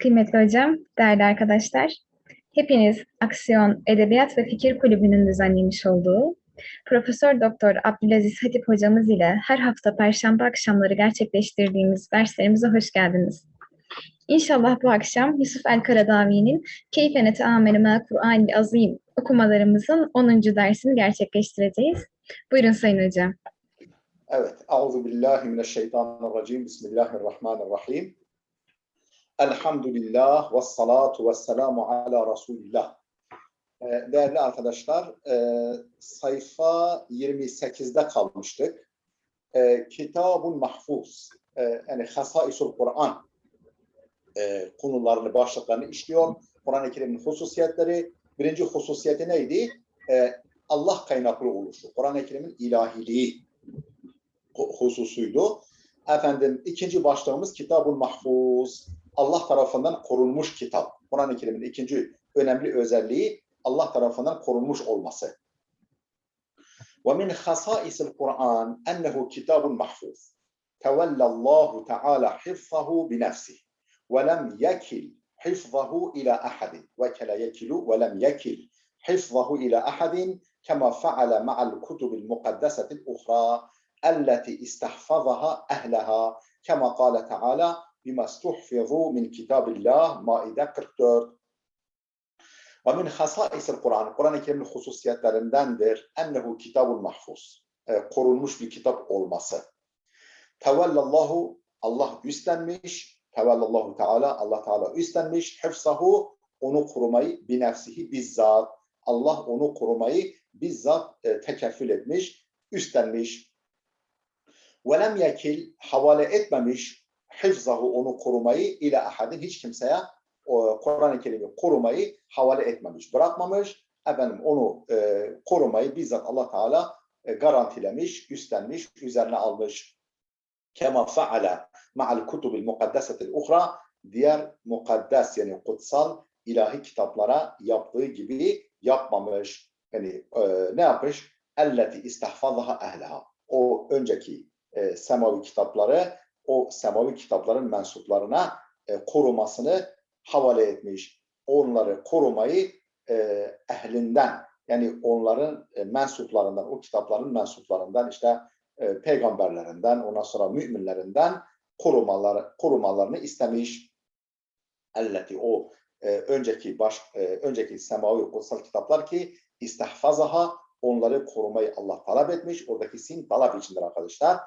Kıymetli hocam, değerli arkadaşlar, hepiniz Aksiyon Edebiyat ve Fikir Kulübü'nün düzenlemiş olduğu Profesör Doktor Abdülaziz Hatip hocamız ile her hafta Perşembe akşamları gerçekleştirdiğimiz derslerimize hoş geldiniz. İnşallah bu akşam Yusuf el-Karadavi'nin Keyfe Neteâmelu mâ Kur'an-ı Azîm okumalarımızın 10. dersini gerçekleştireceğiz. Buyurun Sayın Hocam. Evet, Euzubillahimineşşeytanirracim. Bismillahirrahmanirrahim. Elhamdülillah ve salatu ve selamu ala Resulillah. Değerli arkadaşlar, sayfa 28'de kalmıştık. Kitab-ı Mahfuz, yani Hasaisul Kur'an konularını, başlıklarını işliyor. Kur'an-ı Kerim'in hususiyetleri. Birinci hususiyeti neydi? Allah kaynaklı oluşu. Kur'an-ı Kerim'in ilahiliği hususuydu. Efendim, ikinci başlığımız Kitab-ı Mahfuz. Allah tarafından korunmuş kitap. Kur'an-ı Kerim'in ikinci önemli özelliği Allah tarafından korunmuş olması. وَمِنْ خَصَائِسِ الْقُرْآنِ أَنَّهُ كِتَابٌ مَحْفُوظ تَوَلَّى اللّٰهُ تَعَالَى حِفْظَهُ بِنَفْسِهِ وَلَمْ يَكِلْ حِفْظَهُ إِلَى أَحَدٍ وَكَلَ يَكِلُ وَلَمْ يَكِلْ حِفْظَهُ إِلَى أَحَدٍ كَمَا فَعَلَ مَعَ الْكُتُبِ الْمُقَدَّسَةِ الْأُخْرَى التي استحفظها أهلها كما قال تعالى بما استحفظوا من كتاب الله Maide 44. ومن خصائص القرآن Kur'an-ı Kerim'in hususiyetlerindendir ennehu kitabul mahfuz, korunmuş bir kitap olması. Tevellallahu, Allah üstlenmiş, tevellallahu Teala, Allah Teala üstlenmiş, hıfzahu, onu korumayı, binefsihi bizzat, Allah onu korumayı bizzat tekeffül etmiş, üstlenmiş. وَلَمْ يَكِلْ, havale etmemiş, hıfzahu, onu korumayı, ile ahadin, hiç kimseye Kur'an-ı Kerim'i korumayı havale etmemiş, bırakmamış. Efendim, onu korumayı bizzat Allah Teala garantilemiş, üstlenmiş, üzerine almış. Kema faale ma'al kutubil mukaddesetil uhra, diğer mukaddes yani kutsal ilahi kitaplara yaptığı gibi yapmamış. Yani ne yapmış? Elleti istahfazaha ehleha. O önceki semavi kitapları, o semavi kitapların mensuplarına korumasını havale etmiş. Onları korumayı ehlinden, yani onların mensuplarından, o kitapların mensuplarından, işte peygamberlerinden, ondan sonra müminlerinden korumalarını istemiş. Elleti, o önceki semavi kutsal kitaplar ki istahfazaha, onları korumayı Allah talep etmiş. Oradaki sin talep içindir arkadaşlar.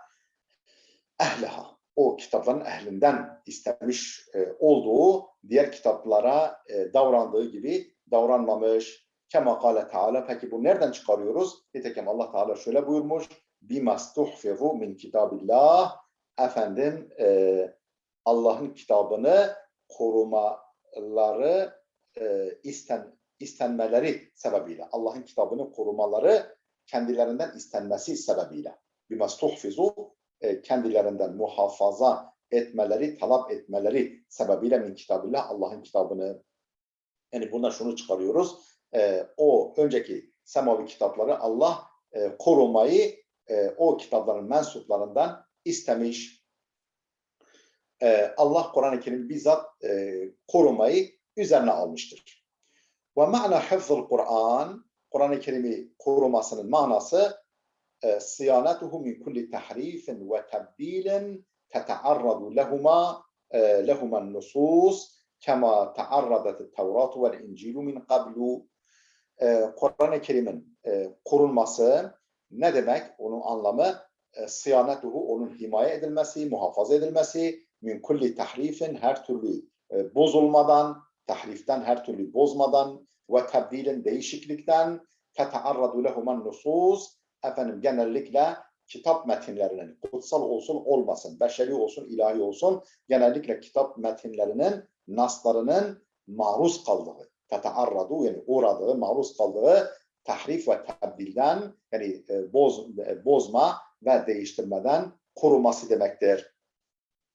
Ehleha, o kitapların ehlinden istemiş olduğu, diğer kitaplara davrandığı gibi davranmamış. Kema kâle Teala, peki bu nereden çıkarıyoruz? Nitekim Allah Teala şöyle buyurmuş. Bimastuhfizu min kitabillah, efendim Allah'ın kitabını korumaları istenmeleri sebebiyle, Allah'ın kitabını korumaları kendilerinden istenmesi sebebiyle. Bimastuhfizu, kendilerinden muhafaza etmeleri, talep etmeleri sebebiyle min kitabillah, Allah'ın kitabını. Yani buna şunu çıkarıyoruz. O önceki semavi kitapları Allah korumayı o kitapların mensuplarından istemiş. Allah Kur'an-ı Kerim bizzat korumayı üzerine almıştır. Ve ma'na hıfzul Kur'an, Kur'an-ı Kerim'i korumasının manası sıyanetuhu min kulli tahrifin ve tebdilin tetearradu lehumen nusus kema tearradet Tevratu vel İncilu min qablu. Kur'an-ı Kerim'in korunması ne demek? Onun anlamı sıyanetuhu, onun himaye edilmesi, muhafaza edilmesi, min kulli tahrifin, her türlü bozulmadan, tahriften, her türlü bozmadan, ve tebdilin, değişiklikten, tetearradu lehumen nusus, efendim genellikle kitap metinlerinin, kutsal olsun olmasın, beşeri olsun, ilahi olsun, genellikle kitap metinlerinin, naslarının maruz kaldığı, tetearradu, yani uğradığı, maruz kaldığı tahrif ve tebdilden, yani bozma ve değiştirmeden koruması demektir.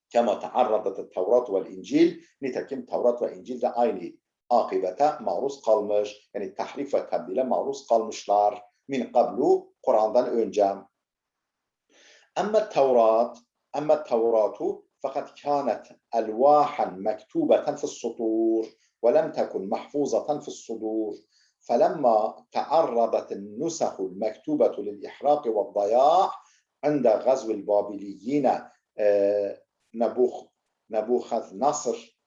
Kema tearradet Tevrat ve İncil, nitekim Tevrat ve İncil de aynı akıbete maruz kalmış, yani tahrif ve tebdile maruz kalmışlar. Min qablu, Kur'an'dan önce. Ama Tevratu fakat kânet elvâhen mektûbeten fissutur ve lem tekun mahfûzaten fissudur. فلما تعرضت النسخ المكتوبة للإحراق والضياع عند غزو البابليين Nebuchad Nasır,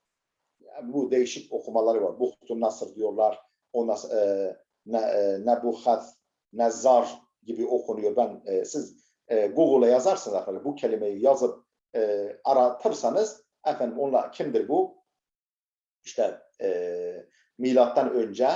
bu değişik okumaları var. Buhtun Nasır diyorlar. Ona Nebuchad Nezzar gibi okunuyor. Siz Google'a yazarsınız arkadaşlar. Bu kelimeyi yazıp aratırsanız efendim onlar kimdir bu? İşte milattan önce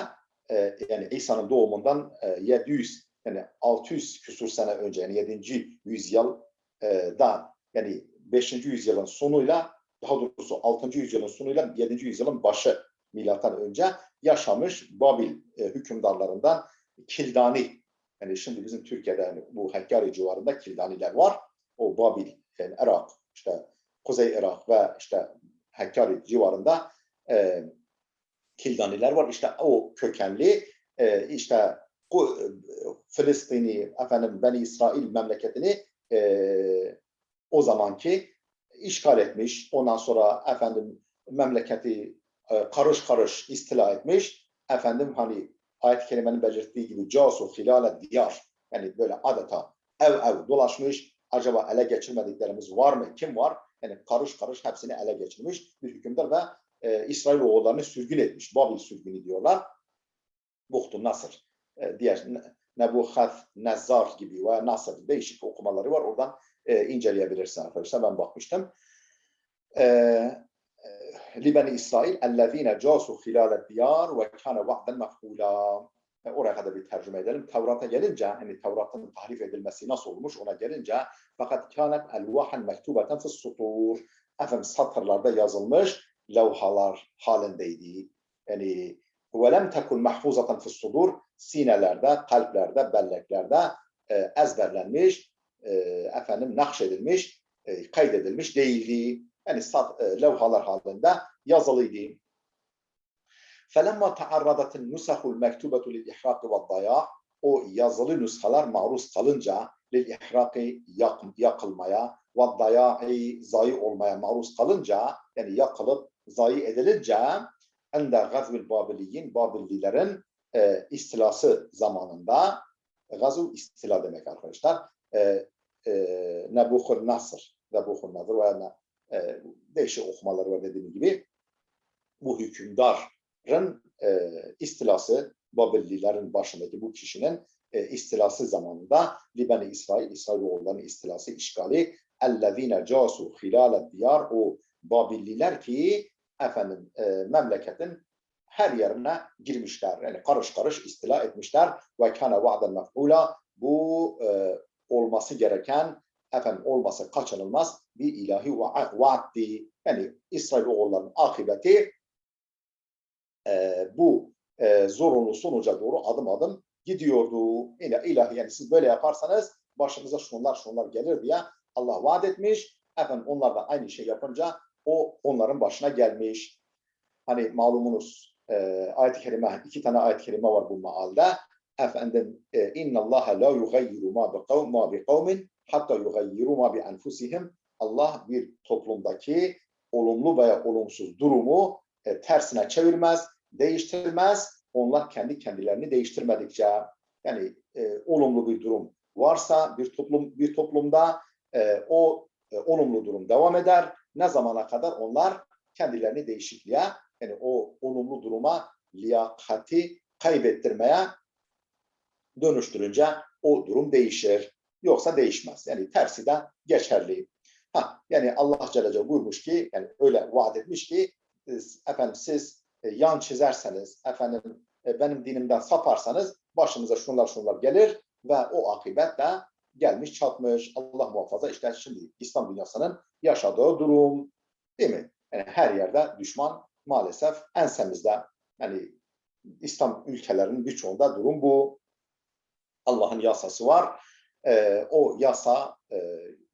yani İsa'nın doğumundan 700 yani 600 küsur sene önce yani 7. yüzyılda yani 5. yüzyılın sonuyla daha doğrusu 6. yüzyılın sonuyla 7. yüzyılın başı milattan önce yaşamış Babil hükümdarlarından Kildani. Yani şimdi bizim Türkiye'de yani bu Hakkari civarında Kildaniler var. O Babil yani Irak işte Kuzey Irak ve işte Hakkari civarında Kildaniler var. İşte o kökenli işte Filistin'i efendim Beni İsrail memleketini o zamanki işgal etmiş. Ondan sonra efendim memleketi karış karış istila etmiş. Efendim hani ayet-i kerimenin belirttiği gibi casu hilale diyar yani böyle adeta ev dolaşmış. Acaba ele geçirmediklerimiz var mı? Kim var? Yani karış karış hepsini ele geçirmiş bir hükümdar ve İsrail oğullarını sürgün etmiş. Babil sürgünü diyorlar. Buhtun Nasır, diğer Nebuchad Nezzar gibi veya Nasır değişik okumaları var. Oradan inceleyebilirsiniz arkadaşlar. Ben bakmıştım. Libeni İsrail ellezine casu hilal diyar ve kana va'den mef'ula. Oraya kadar bir tercüme edelim. Tevrat'a gelince, yani Tevrat'ın tahrif edilmesi nasıl olmuş ona gelince fakat kânet elvahen mektubeten fissutur. Efendim satırlarda yazılmış levhalar halindeydi. Yani وَلَمْ تَكُنْ مَحْفُوظَةً فِي الصُّدُورِ sinelerde, kalplerde, belleklerde ezberlenmiş, efendim nakşedilmiş, kaydedilmiş değildi. Yani levhalar halinde yazılıydı. فَلَمَّا تَعَرَّضَتِ النُّسَخُ الْمَكْتُوبَةُ لِلْإِحْرَاقِ وَالضَّيَاعِ o yazılı nüshalar maruz kalınca lil-ihraqi yakılmaya ve daya'i zayi olmaya maruz kalınca yani yakılıp zayi edilince ende gazvil babiliyin Babillilerin istilası zamanında gazv istila demek arkadaşlar Nebuchadnezzar ve değişik okumaları var dediğim gibi bu hükümdarın istilası Babillilerin başındaki bu kişinin istilası zamanında Libeni İsrailoğullarının istilası, işgali ellezine casu hilal diyar o Babilliler ki efendim memleketin her yerine girmişler. Yani karış karış istila etmişler ve kana va'den mef'ula bu olması gereken efendim olması kaçınılmaz bir ilahi vaatti. Yani İsrailoğullarının akıbeti bu zorunlu sonuca doğru adım adım gidiyordu. İlahi yani siz böyle yaparsanız başınıza şunlar gelir diye Allah vaat etmiş. Efendim onlar da aynı şey yapınca o onların başına gelmiş. Hani malumunuz ayet-i kerime, 2 tane ayet-i kerime var bu mealde. Efendim innallaha la yugayyiru ma bi kavmin hatta yugayyiru ma bi enfusihim. Allah bir toplumdaki olumlu veya olumsuz durumu tersine çevirmez, değiştirmez. Onlar kendi kendilerini değiştirmedikçe yani olumlu bir durum varsa bir toplumda o olumlu durum devam eder. Ne zamana kadar onlar kendilerini değişikliğe yani o olumlu duruma liyakati kaybettirmeye dönüştürünce o durum değişir. Yoksa değişmez. Yani tersi de geçerli. Yani Allah Celle Celle buyurmuş ki yani öyle vaat etmiş ki efendim siz yan çizerseniz efendim benim dinimden saparsanız başınıza şunlar gelir ve o akıbet de gelmiş çatmış. Allah muhafaza işte şimdi İslam dünyasının yaşadığı durum değil mi? Yani her yerde düşman maalesef ensemizde. Yani İslam ülkelerinin birçoğunda durum bu. Allah'ın yasası var. O yasa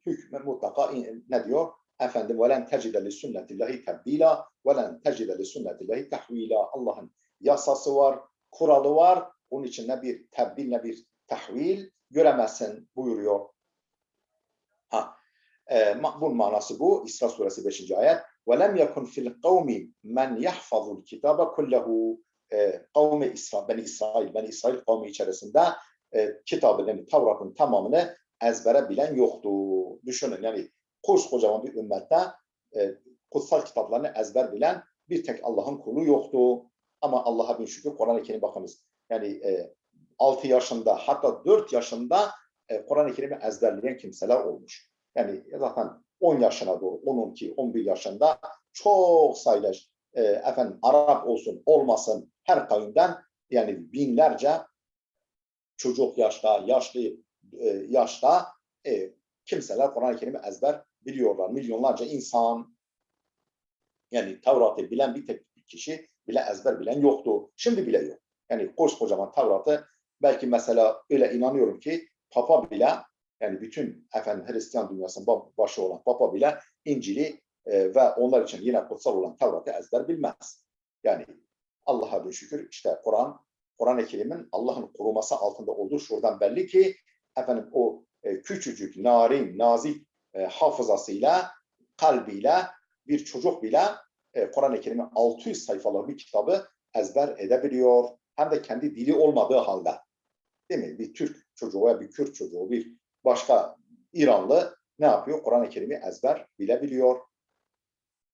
hükmü mutlaka ne diyor? Efendim وَلَنْ تَجِدَ لِسُنَّةِ اللّٰهِ تَبْد۪يلًا وَلَنْ تَجِدَ لِسُنَّةِ اللّٰهِ تَحْو۪يلًا Allah'ın yasası var, kuralı var. Onun için ne bir tebdil ne bir tahvil göremezsin buyuruyor. Bunun manası bu. İsra suresi 5. ayet. وَلَمْ يَكُنْ فِي الْقَوْمِ مَنْ يَحْفَظُ الْكِتَابَ كُلَّهُ Kavmi Beni İsrail kavmi içerisinde kitabın, yani Tevrat'ın tamamını ezbere bilen yoktu. Düşünün, yani kocaman bir ümmette kutsal kitaplarını ezber bilen bir tek Allah'ın kulu yoktu. Ama Allah'a bin şükür Kur'an-ı Kerim bakınız. Yani 6 yaşında hatta 4 yaşında Kur'an-ı Kerim'i ezberleyen kimseler olmuş. Yani zaten 10 yaşına doğru, 12, 11 yaşında çok sayıda Arap olsun olmasın her kavimden yani binlerce çocuk yaşta, yaşlı yaşta kimseler Kur'an-ı Kerim'i ezber biliyorlar. Milyonlarca insan, yani Tevrat'ı bilen bir tek kişi bile ezber bilen yoktu. Şimdi bile yok. Yani kocaman Tevrat'ı belki mesela öyle inanıyorum ki Papa bile, yani bütün Hristiyan dünyasının başı olan Papa bile İncil'i ve onlar için yine kutsal olan Tevrat'ı ezber bilmez. Yani Allah'a bin şükür işte Kur'an-ı Kerim'in Allah'ın koruması altında olduğu şuradan belli ki o küçücük, narin, nazik hafızasıyla, kalbiyle bir çocuk bile Kur'an-ı Kerim'in 600 sayfalık bir kitabı ezber edebiliyor. Hem de kendi dili olmadığı halde. Değil mi? Bir Türk çocuğu veya bir Kürt çocuğu, bir başka İranlı ne yapıyor? Kur'an-ı Kerim'i ezber bilebiliyor.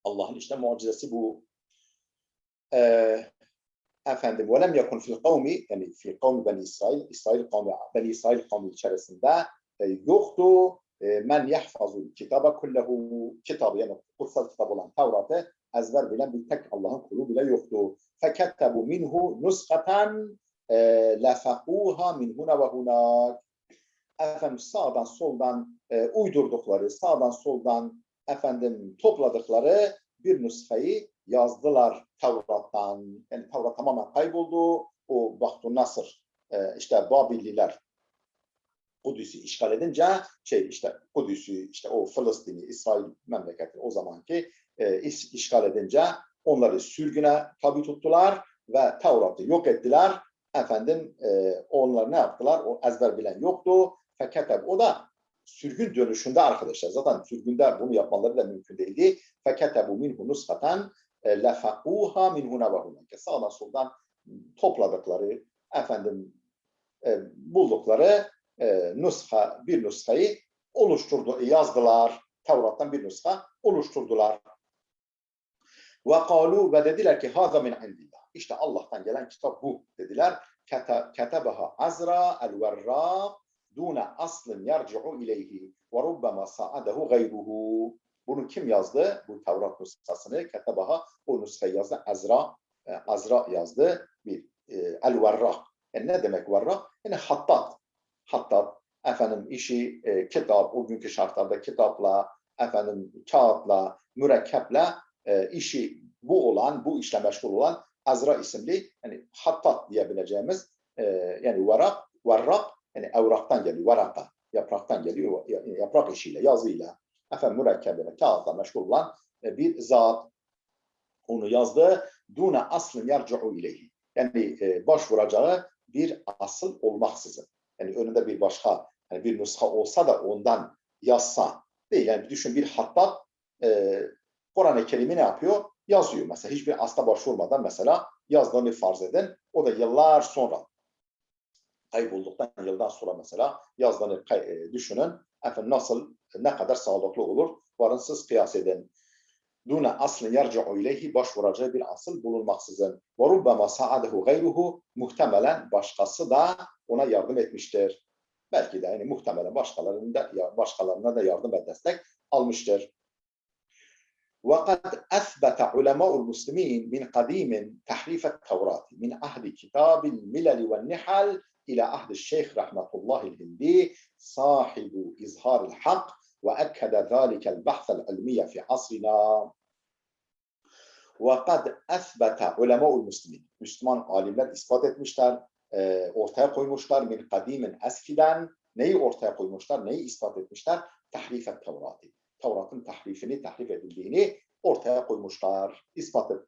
Allah'ın işte mucizesi bu. وَلَمْ يَكُنْ فِي الْقَوْمِ yani fi kavmi Beni İsrail kavmi içerisinde yoktu. Men yahfazul kitaba kullehu, kitabı yani kutsal kitap olan Tevrat'ı ezber bilen bir tek Allah'ın kulu bile yoktu. فَكَتَّبُوا مِنْهُ نُسْخَةً لَفَقُوهَا مِنْ هُنَا وَهُنَاكَ sağdan soldan uydurdukları, sağdan soldan topladıkları bir nüshayı yazdılar Tevrat'tan. Yani Tevrat tamamen kayboldu. O Bahtun Nasır, işte Babilliler Kudüs'ü işgal edince Kudüs'ü, işte o Filistin'i, İsrail memleketi o zamanki işgal edince onları sürgüne tabi tuttular ve Tevrat'ı yok ettiler. Onlar ne yaptılar? O ezber bilen yoktu. Fakat o da sürgün dönüşünde arkadaşlar. Zaten sürgünde bunu yapmaları da mümkün değildi. فَكَتَبُوا مِنْهُ نُسْخَةً لَفَقُوهَا مِنْ هُنَا وَهُنَاكَ sağdan soldan topladıkları, buldukları bir nuskayı yazdılar. Tevrat'tan bir nuska oluşturdular. وَقَالُوا ve dediler ki هَذَا مِنْ عِنْدِ اللّٰهِ İşte Allah'tan gelen kitap bu dediler. كَتَبَهَا عَزْرَا الْوَرَّاقِ دُونَ أَصْلٍ يَرْجِعُ إِلَيْهِ وَرُبَّمَا سَعَدَهُ غَيْرُهُ Bunu kim yazdı? Bu Tevrat nuskasını Ketebaha, o nuskayı yazdı. Azra yazdı. Bir el-Varrak. Yani ne demek varrak? Yani hattat. Hattat. İşi kitap, o günkü şartlarda kitapla, kağıtla, mürekkeple işi bu işle meşgul olan Azra isimli, yani hattat diyebileceğimiz yani varrak yani evraktan geliyor, varaka, yapraktan geliyor, yaprak işiyle, yazıyla, mürekkebiyle, kağıtla meşgul olan bir zat onu yazdı. Dune aslın yerci'u ileyhi. Yani başvuracağı bir asıl olmaksızın. Yani önünde bir başka, yani bir nuska olsa da ondan yazsa değil. Yani düşün, bir hattat Kur'an-ı Kerim'i ne yapıyor? Yazıyor. Mesela hiçbir asla başvurmadan mesela yazdığını farz edin. O da yıllar sonra, kaybolduktan yıldan sonra mesela yazdığını düşünün. Nasıl, ne kadar sağlıklı olur? Varın siz kıyas edin. Dune aslın yerci'u ileyhi, başvuracağı bir asıl bulunmaksızın. Ve rubbema sa'adehu gayruhu, muhtemelen başkası da ona yardım etmiştir. Belki de yani muhtemelen başkalarına da yardım ve destek almıştır. وقد أثبت علماء المسلمين من قديم تحريف التوراة من عهد كتاب الملل والنحل إلى عهد الشيخ رحمة الله الهندي صاحب إظهار الحق وأكد ذلك البحث العلمي في عصرنا. وقد أثبت علماء المسلمين, Müslüman alimler ispat etmişler, ortaya koymuşlar. Min kadimin, eskiden neyi ortaya koymuşlar, neyi ispat etmişler? Tahrifet Tevrat'ı. Tevrat'ın tahrif edildiğini ortaya koymuşlar,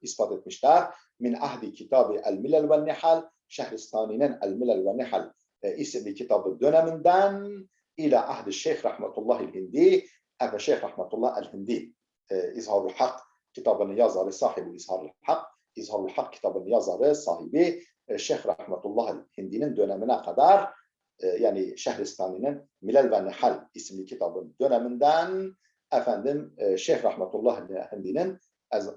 ispat etmişler. Min ahdi kitabı el-Milal ve Nihal, Şehristani'nin el-Milal ve Nihal isimli kitabı döneminden ila ahdi Şeyh Rahmetullahil Hindi, Evet, Şeyh Rahmetullah El-Hindi İzharul Hak kitabının yazarı, sahibi İzharul Hak, İzharul Hak kitabının yazarı, sahibi Şeyh Rahmetullah El-Hindi'nin dönemine kadar yani Şehristani'nin Milal ve Nihal isimli kitabın döneminden efendim Şeyh Rahmetullah El-Hindi'nin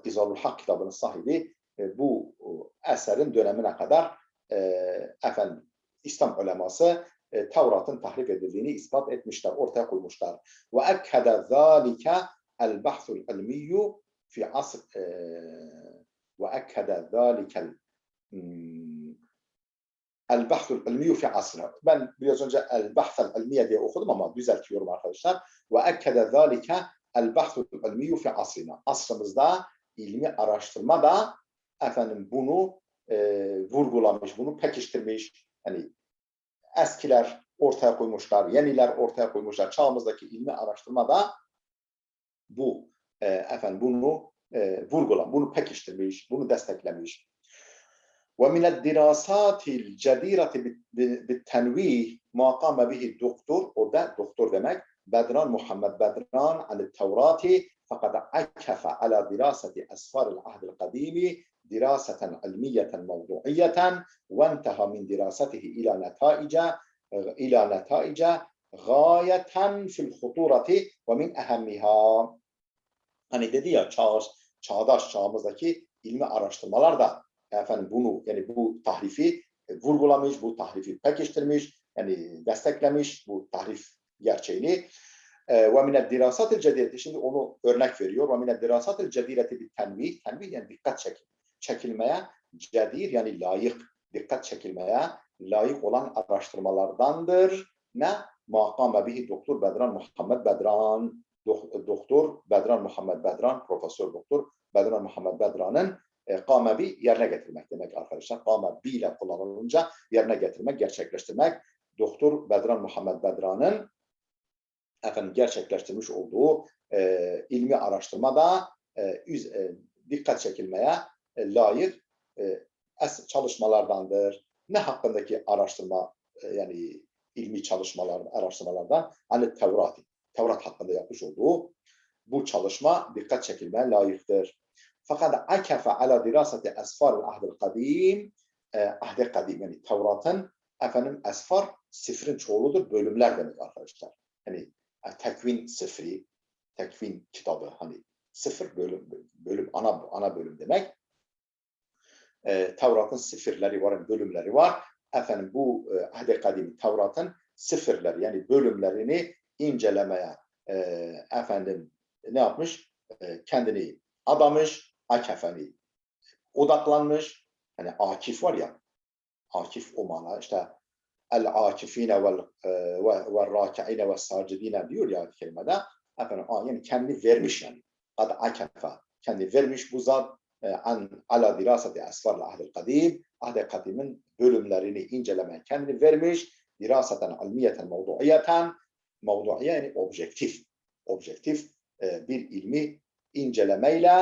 İzharul Hak kitabının sahibi bu eserin dönemine kadar efendim İslam uleması Tevrat'ın tahrif edildiğini ispat etmişler, ortaya koymuşlar. Ve ekkede zâlike el-bahthul ilmiyyu fi asr ve ekkede zâlike el-bahthul ilmiyyu fi asrına. Ben biraz önce el-bahthul ilmiye diye okudum ama düzeltiyorum arkadaşlar. Ve ekkede zâlike el-bahthul ilmiyyu fi asrına. Asrımızda ilmi araştırma da efendim bunu vurgulamış, bunu pekiştirmiş. Yani eskiler ortaya koymuşlar, yeniler ortaya koymuşlar. Çağımızdaki ilmi araştırmada bu efendim bunu vurgulamış, bunu pekiştirmiş, bunu desteklemiş. Ve mined dirasatil cedireti bit-tenvih ma qama bihi doktor, o da doktor demek. Bedran Muhammed Bedran al-Tevrati fakat akafa ala diraseti esfaril ahdil kadimi diraseten ilmiyeten mevduiyeten ve enteha min dirasetihi ila netaice gayeten fil huturati ve min ehemmiha. Hani dedi ya çağdaş çağımızdaki ilmi araştırmalar da efendim bunu yani bu tahrifi vurgulamış, bu tahrifi pekiştirmiş, yani desteklemiş bu tahrif gerçeğini. Ve mined dirasatil cedireti, şimdi onu örnek veriyor. Ve mined dirasatil cedireti bir tenvih, tenvih yani dikkat çekilmeye, cedir yani layık, dikkat çekilmeye layık olan araştırmalardandır. Ne? Makame bihi Doktor Bedran Muhammed Bedran, Doktor Bedran Muhammed Bedran, Profesör Doktor Bedran Muhammed Bedran'ın kamebi yerine getirmek demek arkadaşlar. Kamebi ile kullanılınca yerine getirmek, gerçekleştirmek. Doktor Bedran Muhammed Bedran'ın efendim gerçekleştirmiş olduğu ilmi araştırmada dikkat çekilmeye layık çalışmalardandır. Ne hakkındaki araştırma yani ilmi araştırmalardan hani Tevrat hakkında yapmış olduğu bu çalışma dikkat çekilmeye layıktır. Fakat akafe ala diraseti esfaril ahdil kadim, ahd-i kadim yani Tevrat'ın efendim esfar sifrin çoğuludur, bölümler demek arkadaşlar. Yani tekvin sifri, tekvin kitabı hani sıfır bölüm ana bölüm demek. Tevrat'ın sifirleri var, bölümleri var. Efendim bu ahd-i kadim Tevrat'ın sifirleri yani bölümlerini incelemeye efendim ne yapmış? Kendini adamış, akefeni odaklanmış. Hani akif var ya, akif o mana işte el-akifine vel-râki'ine ve-sâcidine diyor ya kelimede. Efendim yani kendi vermiş yani. Kad akefa. Kendi vermiş bu zat ala diraseti esfarla ahdil kadim. Ahd-i kadimin bölümlerini incelemeye kendini vermiş. Diraseten ilmiyeten mevduiyeten. Mevduiye yani objektif. Objektif bir ilmi incelemeyle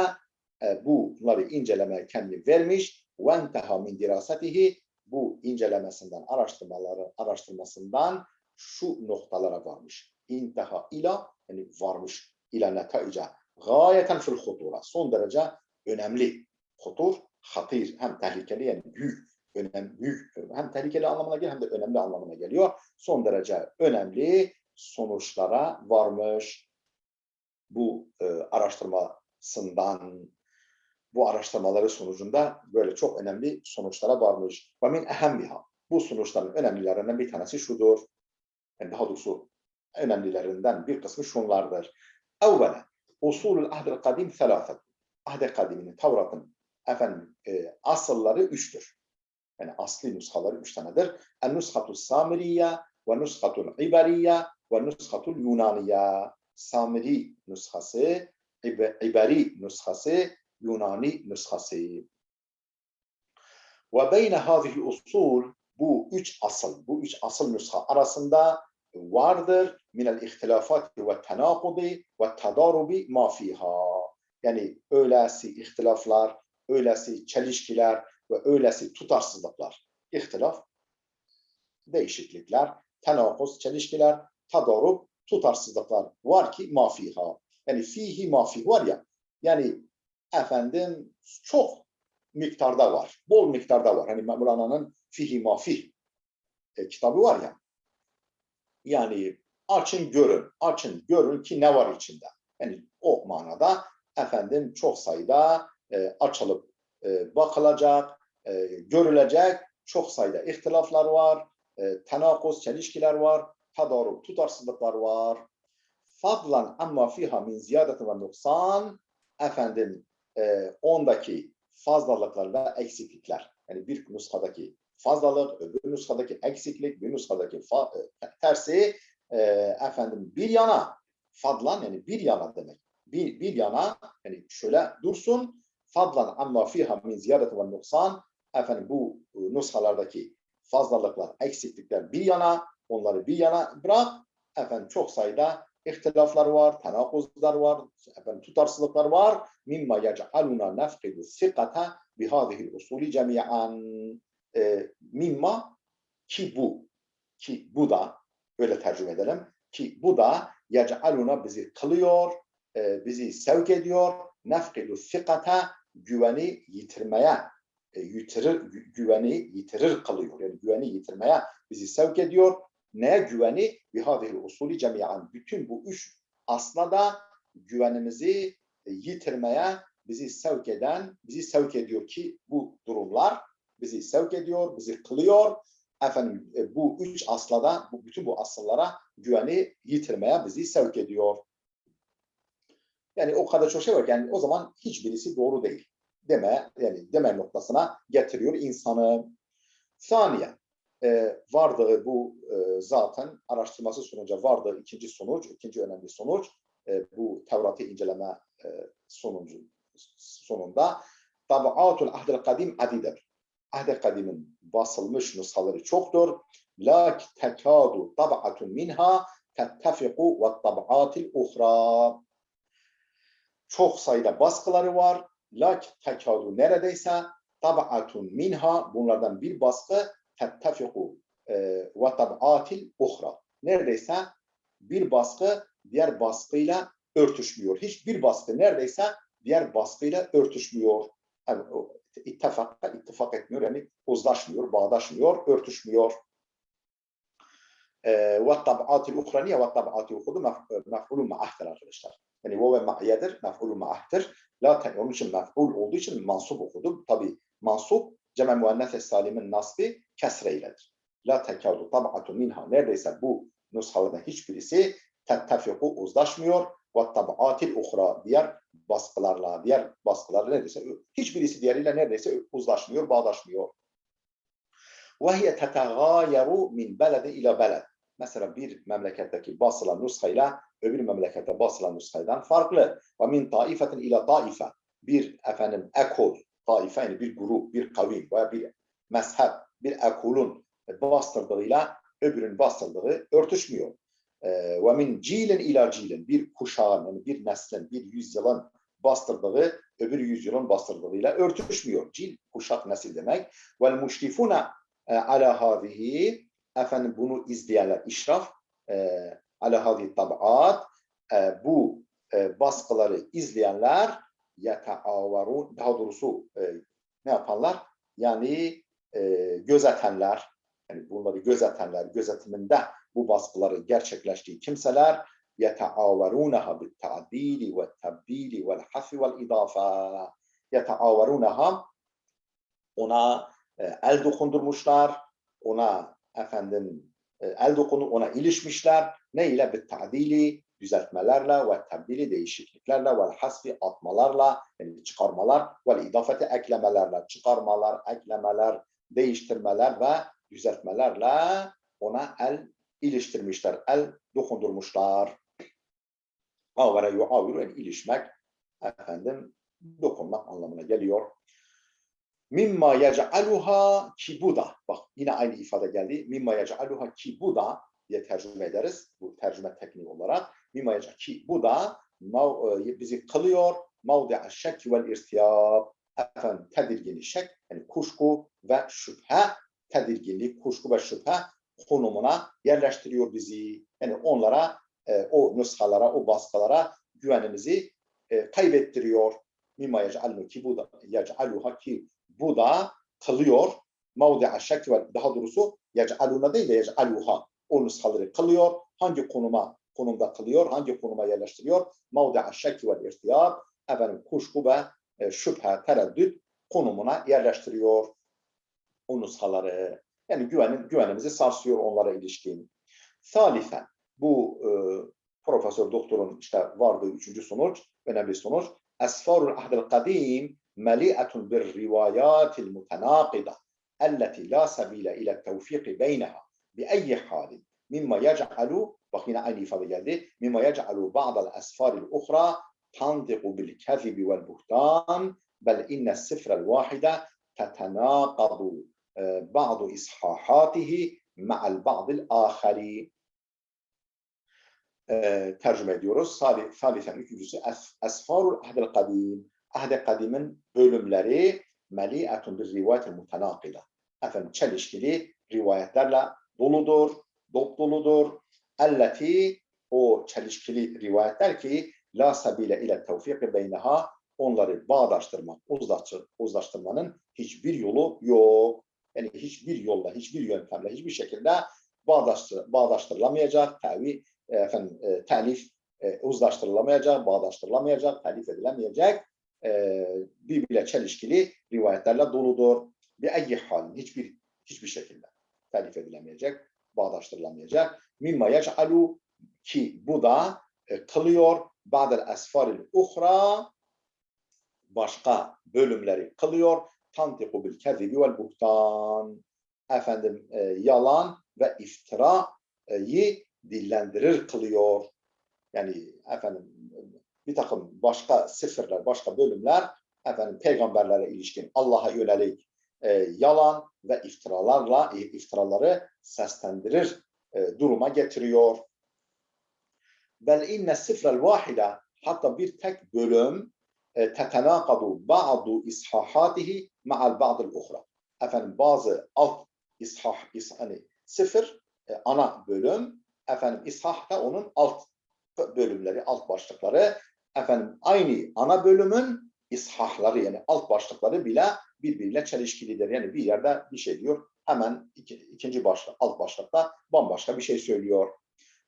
bunları incelemeye kendini vermiş. Ve enteha min dirasetihi, bu incelemesinden, araştırmasından şu noktalara varmış. İnteha ila yani varmış. İla netaice gayeten fil hutura. Son derece önemli. Hutur, hatir, hem tehlikeli yani büyük, hem tehlikeli anlamına geliyor hem de önemli anlamına geliyor. Son derece önemli sonuçlara varmış. Bu araştırmasından, bu araştırmaları sonucunda böyle çok önemli sonuçlara varmış. Ve min ehemmiha. Bu sonuçların önemlilerinden bir tanesi şudur. Yani daha doğrusu önemlilerinden bir kısmı şunlardır. Evvela, usulul ahdil kadim thelâfet. Ahd-i kadiminin, Tevrat'ın asılları üçtür. Yani asli nüshaları üç tanedir. En-nushatul samiriye ve nushatul ibariye ve nushatul yunaniye. Samiri nüshası, ibari nüshası, Yunani nüshası. Ve beyne hâzihi usul, bu üç asıl nüsha arasında vardır minel ihtilafati ve tenâkudi ve tedarubi ma fiha. Yani öylesi ihtilaflar, öylesi çelişkiler ve öylesi tutarsızlıklar. İhtilaf, değişiklikler, tenâkuz, çelişkiler, tedarub, tutarsızlıklar var ki mafiha. Yani fihi mafih var ya. Yani efendim çok miktarda var. Bol miktarda var. Hani Mevlana'nın fihi mafih kitabı var ya. Yani açın görün ki ne var içinde. Yani o manada efendim çok sayıda açılıp bakılacak, görülecek çok sayıda ihtilaflar var, tenakuz, çelişkiler var, tadaruk, tutarsızlıklar var. Fadlan amma fiha min ziyadeti ve nuksan efendim ondaki fazlalıklar ve eksiklikler. Yani bir nuskadaki fazlalık, öbür nuskadaki eksiklik, bir nuskadaki tersi efendim bir yana fadlan yani bir yana demek. Bir yana yani şöyle dursun fadlan amma fiha min ziyadeti ve nuksan efendim bu nuskalardaki fazlalıklar, eksiklikler bir yana onları bir yana bırak efendim çok sayıda ihtilaflar var, tenakuzlar var, efendim, tutarsızlıklar var. Mimma yec'aluna nefkidu sikata bihâzihil usulü cemiyan. Mimma ki bu da öyle tercüme edelim ki bu da yec'aluna bizi kılıyor, bizi sevk ediyor. Nefkidu sikata güveni yitirmeye güveni yitirir kılıyor. Yani güveni yitirmeye bizi sevk ediyor. Neye güveni? Bihâzihil usulü cemiyan. Bütün bu üç asla da güvenimizi yitirmeye bizi sevk ediyor ki bu durumlar bizi sevk ediyor, bizi kılıyor. Efendim bu üç asla da bütün bu asıllara güveni yitirmeye bizi sevk ediyor. Yani o kadar çok şey var. Yani o zaman hiçbirisi doğru değil. Deme noktasına getiriyor insanı. Saniye vardığı bu zaten araştırması sonucu vardığı ikinci önemli sonuç bu Tevrat'ı inceleme sonunda Tabatul Ahdel Kadim adidir. Ahdel Kadim'in basılmış nüshaları çoktur. La tekadu tab'atun minha tettefiku ve tab'atil uhra. Çok sayıda baskıları var. La tekadu neredeyse tab'atun minha bunlardan bir baskı tettefiku ve tab'atil uhra. Neredeyse bir baskı diğer baskıyla örtüşmüyor. Hiçbir baskı neredeyse diğer baskıyla örtüşmüyor. Yani ittifak etmiyor yani uzlaşmıyor, bağdaşmıyor, örtüşmüyor. Ve tab'atil uhra niye? Ve tab'atil uhra mef'ulun ma'ahdır arkadaşlar. Yani o ve ma'yedir, mef'ulun ma'ahdır. Onun için mef'ul olduğu için mansup okudum. Tabi mansup cem-i muennef-i salimin nasbi kesreyledir. La tekâdu tab'atu minha. Neredeyse bu nushalardan hiçbirisi tettefiku uzlaşmıyor. Ve tab'atil uhra diğer baskılarla neredeyse hiçbirisi diğeriyle neredeyse uzlaşmıyor, bağdaşmıyor. Ve hiye tetegâyeru min belede ila beled. Mesela bir memleketteki basılan nuskayla öbür memlekette basılan nuskaydan farklı. Ve min taifetin ila taife. Bir ekol, taife yani bir grup, bir kavim veya bir mezhep, bir ekolun bastırdığıyla öbürün bastırdığı örtüşmüyor. Ve min cilin ila cilin. Bir kuşağın, yani bir neslin, bir yüzyılın bastırdığı öbür yüzyılın bastırdığıyla örtüşmüyor. Cil, kuşak, nesil demek. Vel muşrifuna ala hâzihi bunu izleyenler, işraf ala hâzihi tab'at bu baskıları izleyenler yeta'avarun daha doğrusu ne yaparlar? Yani gözetenler yani bunları gözetiminde bu baskıları gerçekleştiği kimseler yeta'avarunaha bit-ta'dili ve-tebdili vel-hafi vel-idafa yeta'avarunaha ona el dokundurmuşlar, ona ona ilişmişler. Ne ile? Bit-ta'dili düzeltmelerle ve tebdili değişikliklerle ve hasfi atmalarla yani çıkarmalar ve idafeti eklemelerle çıkarmalar, eklemeler, değiştirmeler ve düzeltmelerle ona el iliştirmişler, el dokundurmuşlar. Avara yuaviru yani ilişmek dokunmak anlamına geliyor. Mimma yec'aluha kibuda. Bak yine aynı ifade geldi. Mimma yec'aluha kibuda diye tercüme ederiz. Bu tercüme tekniği olarak. Mimma yec'aluha kibuda bizi kılıyor. Mavdi'a şek vel irtiyab. Tedirginlik şek. Yani kuşku ve şüphe. Tedirginlik, kuşku ve şüphe konumuna yerleştiriyor bizi. Yani onlara o nüshalara, o baskılara güvenimizi kaybettiriyor. Mimma yec'alnu ki bu da yec'aluha ki bu da kılıyor. Mavdi'a şek ve daha doğrusu yec'aluna değil de yec'aluha o nüshaları kılıyor. Hangi konumda kılıyor? Hangi konuma yerleştiriyor? Mavdi'a şek ve irtiyab kuşku ve şüphe, tereddüt konumuna yerleştiriyor o nüshaları. Yani güvenimizi sarsıyor onlara ilişkin. Salifen bu Profesör Doktor'un işte vardığı üçüncü sonuç, önemli sonuç. Esfarul ahdil kadim meli'atun bir rivayatil mutenakida elleti la sebile ile tevfiki beyneha bi eyyi halin mimma yec'alu bak yine aynı ifade geldi. Mimma yec'alu ba'dal esfaril uhra tantiqu bil kezibi vel buhtan bel inne sifrel vahide tetenaqadu ba'du ishahatihi ma'al ba'dil ahari. Tercüme ediyoruz. Salisen üçüncüsü Esfarul Ahdel Kadim. Ahd-i Kadim'in bölümleri meli'atun bir rivayetil mutenakida. Çelişkili rivayetlerle doludur, doludur. Elleti o çelişkili rivayetler ki la sabile ile tevfiki beyneha onları bağdaştırmak, uzlaştırmanın hiçbir yolu yok. Yani hiçbir yolla, hiçbir yöntemle, hiçbir şekilde bağdaştırılamayacak, telif uzlaştırılamayacak, bağdaştırılamayacak, telif edilemeyecek birbiriyle çelişkili rivayetlerle doludur. Bir eyyi halin hiçbir şekilde telif edilemeyecek, bağdaştırılamayacak. Mimma yec'alu ki bu da kılıyor ba'del esfaril uhra başka bölümleri kılıyor. Tantiku bil kezibi vel buhtan yalan ve iftirayı dillendirir kılıyor. Yani bir takım başka sıfırlar, başka bölümler peygamberlere ilişkin Allah'a yönelik yalan ve iftiraları seslendirir duruma getiriyor. Bel inne sıfrel vahide hatta bir tek bölüm tetenakadu ba'du ishahatihi ma'al ba'dil uhra. Bazı alt sıfır ana bölüm ishah da onun alt bölümleri, alt başlıkları aynı ana bölümün ishahları yani alt başlıkları bile birbiriyle çelişkilidir. Yani bir yerde bir şey diyor hemen ikinci başlık, alt başlıkta bambaşka bir şey söylüyor.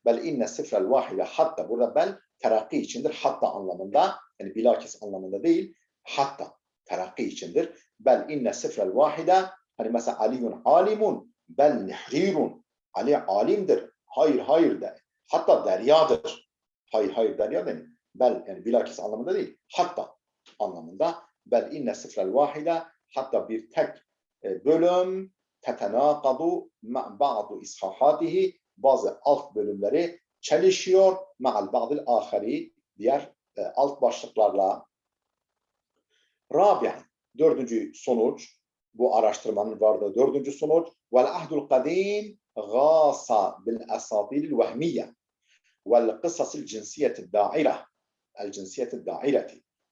Bel inne sıfrel vahide hatta burada bel terakki içindir. Hatta anlamında yani bilakis anlamında değil hatta terakki içindir. Bel inne sıfrel vahide mesela aliyun alimun bel nihrirun Ali alimdir. Hayır de. Hatta deryadır. Hayır derya değil. Bel yani bilakis anlamında değil. Hatta anlamında. Bel inne sıfrel vahide hatta bir tek bölüm tetenakadu ba'du ishahatihi bazı alt bölümleri çelişiyor ma'al ba'dil ahari diğer alt başlıklarla. Rabi'an dördüncü sonuç bu araştırmanın vardığı dördüncü sonuç vel ahdul kadim gasa bil asatiril vehmiye vel kısasil cinsiyetil da'ire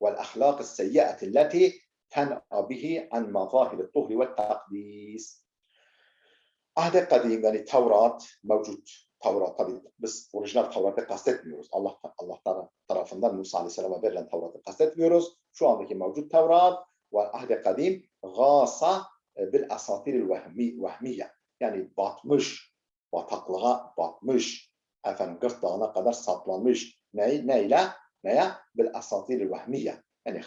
vel ahlakis seyyiati leti ten'a bihi an mazahiril tuhri ve takdis. Ahd-i Kadim yani Tevrat mevcut. Tevrat tabi biz orijinal Tevrat'ı kastetmiyoruz. Allah tarafından Musa Aleyhisselam'a verilen Tevrat'ı kastetmiyoruz. Şu andaki mevcut Tevrat ve Ahd-i Kadim gasa bil asatiril vehmiye yani bataklığa batmış gırtlağına kadar saplanmış neyle? Neye? Bil asatiril vehmiye yani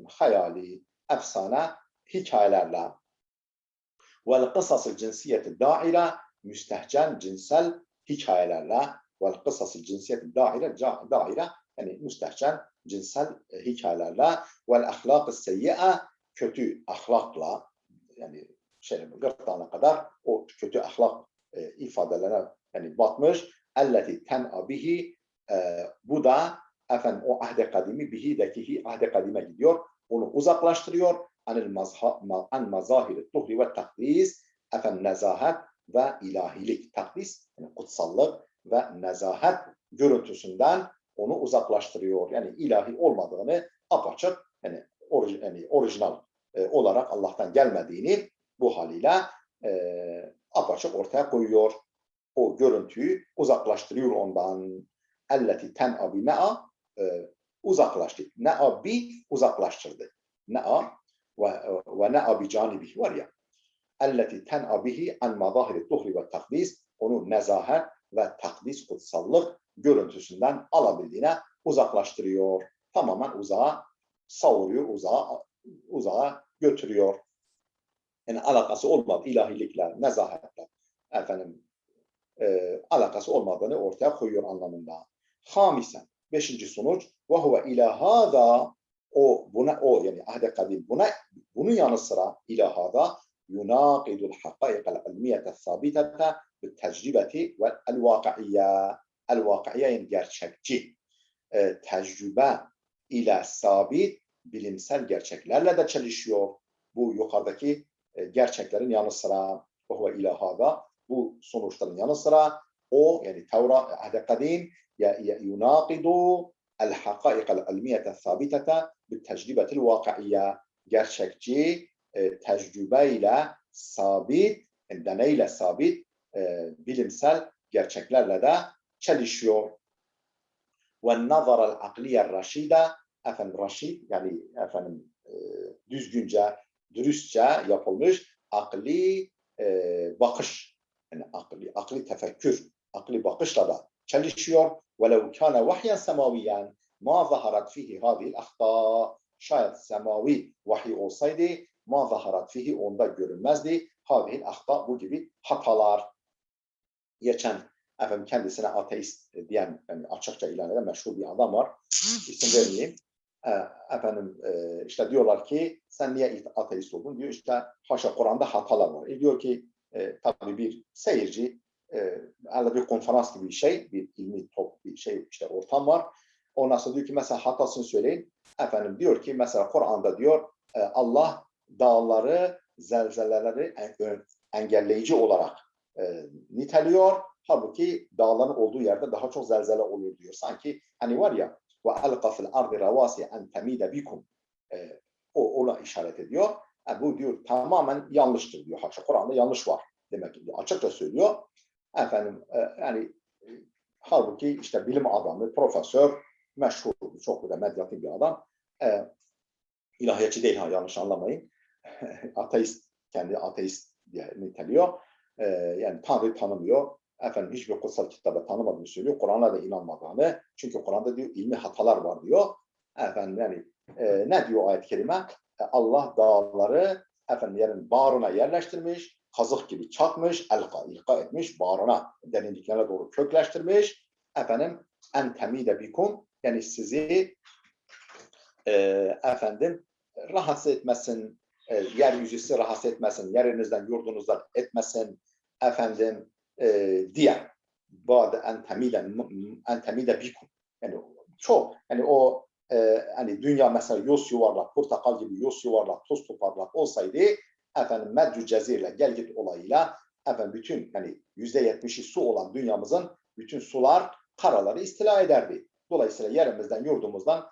hayali efsane hikayelerle vel kısasıl cinsiyeti daire müstehcen cinsel hikayelerle vel kısasıl cinsiyeti daire yani müstehcen cinsel hikayelerle vel ahlak-ı seyyi'e kötü ahlakla yani gırtlağına kadar o kötü ahlak ifadelerine yani batmış elleti ten'a bihi bu da o ahd-i kadimi bihi'deki ahd-i kadime gidiyor onu uzaklaştırıyor an mazahir tuhri ve takdis nezahet ve ilahilik takdis yani kutsallık ve nezahet görüntüsünden onu uzaklaştırıyor. Yani ilahi olmadığını apaçık yani orijinal olarak Allah'tan gelmediğini bu haliyle apaçık ortaya koyuyor. O görüntüyü uzaklaştırıyor ondan. Elleti ten'a bi ne'a uzaklaştı. Ne'a bi uzaklaştırdı. Ne'a ve ne'a bi canibihi var ya. Elleti ten'a bihi an mazahiri tuhri ve takdis onu nezahet ve takdis kutsallık görüntüsünden alabildiğine uzaklaştırıyor. Tamamen uzağa savuruyor, uzağa götürüyor. Yani alakası olmadı ilahilikler, nezahetler, efendim alakası olmadığını ortaya koyuyor anlamında. Hamisen, beşinci sonuç ve huve ilahada o yani ahde kadim bunun yanı sıra ilahada yunaqidul hakaikal ilmiyete sabitete bil tecrübeti ve el vakaiye yani gerçekçi tecrübe ile sabit bilimsel gerçeklerle de çelişiyor. Bu yukarıdaki gerçeklerin yanı sıra ve huve ilahada bu sonuçların yanı sıra o yani Tevrat ahde kadim yunaqidu el hakaikal ilmiyete sabitete bil tecrübetil vakaiye gerçekçi tecrübeyle sabit yani deneyle sabit bilimsel gerçeklerle de çelişiyor. Ve nazara'l akliye raşide efendim raşid yani efendim düzgünce, dürüstçe yapılmış akli bakış yani akli tefekkür, akli bakışla da çelişiyor. وَلَوْ كَانَ وَحْيًا سَمَاوِيًّا مَا ظَهَرَتْ فِيهِ هَذِهِ الْأَخْطَاء şayet semavi vahiy olsaydı مَا ظَهَرَتْ فِيهِ onda görünmezdi. هَذِهِ الْأَخْطَاء bu gibi hatalar. Geçen efendim kendisine ateist diyen yani açıkça ilan eden meşhur bir adam var. İsim vermeyeyim. Efendim işte diyorlar ki sen niye ateist oldun? Diyor işte haşa Kur'an'da hatalar var. Diyor ki tabii bir seyirci bir konferans gibi bir şey, bir ilmi bir şey işte ortam var. Ondan sonra diyor ki mesela hatasını söyleyin. Efendim diyor ki mesela Kur'an'da diyor Allah dağları, zelzeleleri engelleyici olarak niteliyor. Halbuki dağların olduğu yerde daha çok zelzele olur diyor. Sanki hani var ya ve alqa fil ardi ravasi en temide bikum o ona işaret ediyor. Yani bu diyor tamamen yanlıştır diyor. Haşa Kur'an'da yanlış var demek ki diyor. Açıkça söylüyor. Efendim yani halbuki işte bilim adamı, profesör, meşhur, çok da medyatik bir adam. İlahiyatçı değil ha yanlış anlamayın. Ateist, kendi ateist diye niteliyor. Yani Tanrı tanımıyor. Efendim hiçbir kutsal kitabı tanımadığını söylüyor. Kur'an'a da inanmadığını. Çünkü Kur'an'da diyor ilmi hatalar var diyor. Efendim yani ne diyor ayet-i kerime? Allah dağları efendim yerin bağrına yerleştirmiş, kazık gibi çakmış, ilka etmiş, bağrına derinliklerine doğru kökleştirmiş. Efendim en temide bikum yani sizi efendim rahatsız etmesin, yeryüzü rahatsız etmesin, yerinizden, yurdunuzdan etmesin efendim diye. Ba'de en temide bikum. Yani çok yani o hani dünya mesela yoz yuvarlak, portakal gibi yoz yuvarlak, toz toparlak olsaydı efendim Medcü Cezir'le gel git olayıyla efendim bütün yani %70'i su olan dünyamızın bütün sular karaları istila ederdi. Dolayısıyla yerimizden, yurdumuzdan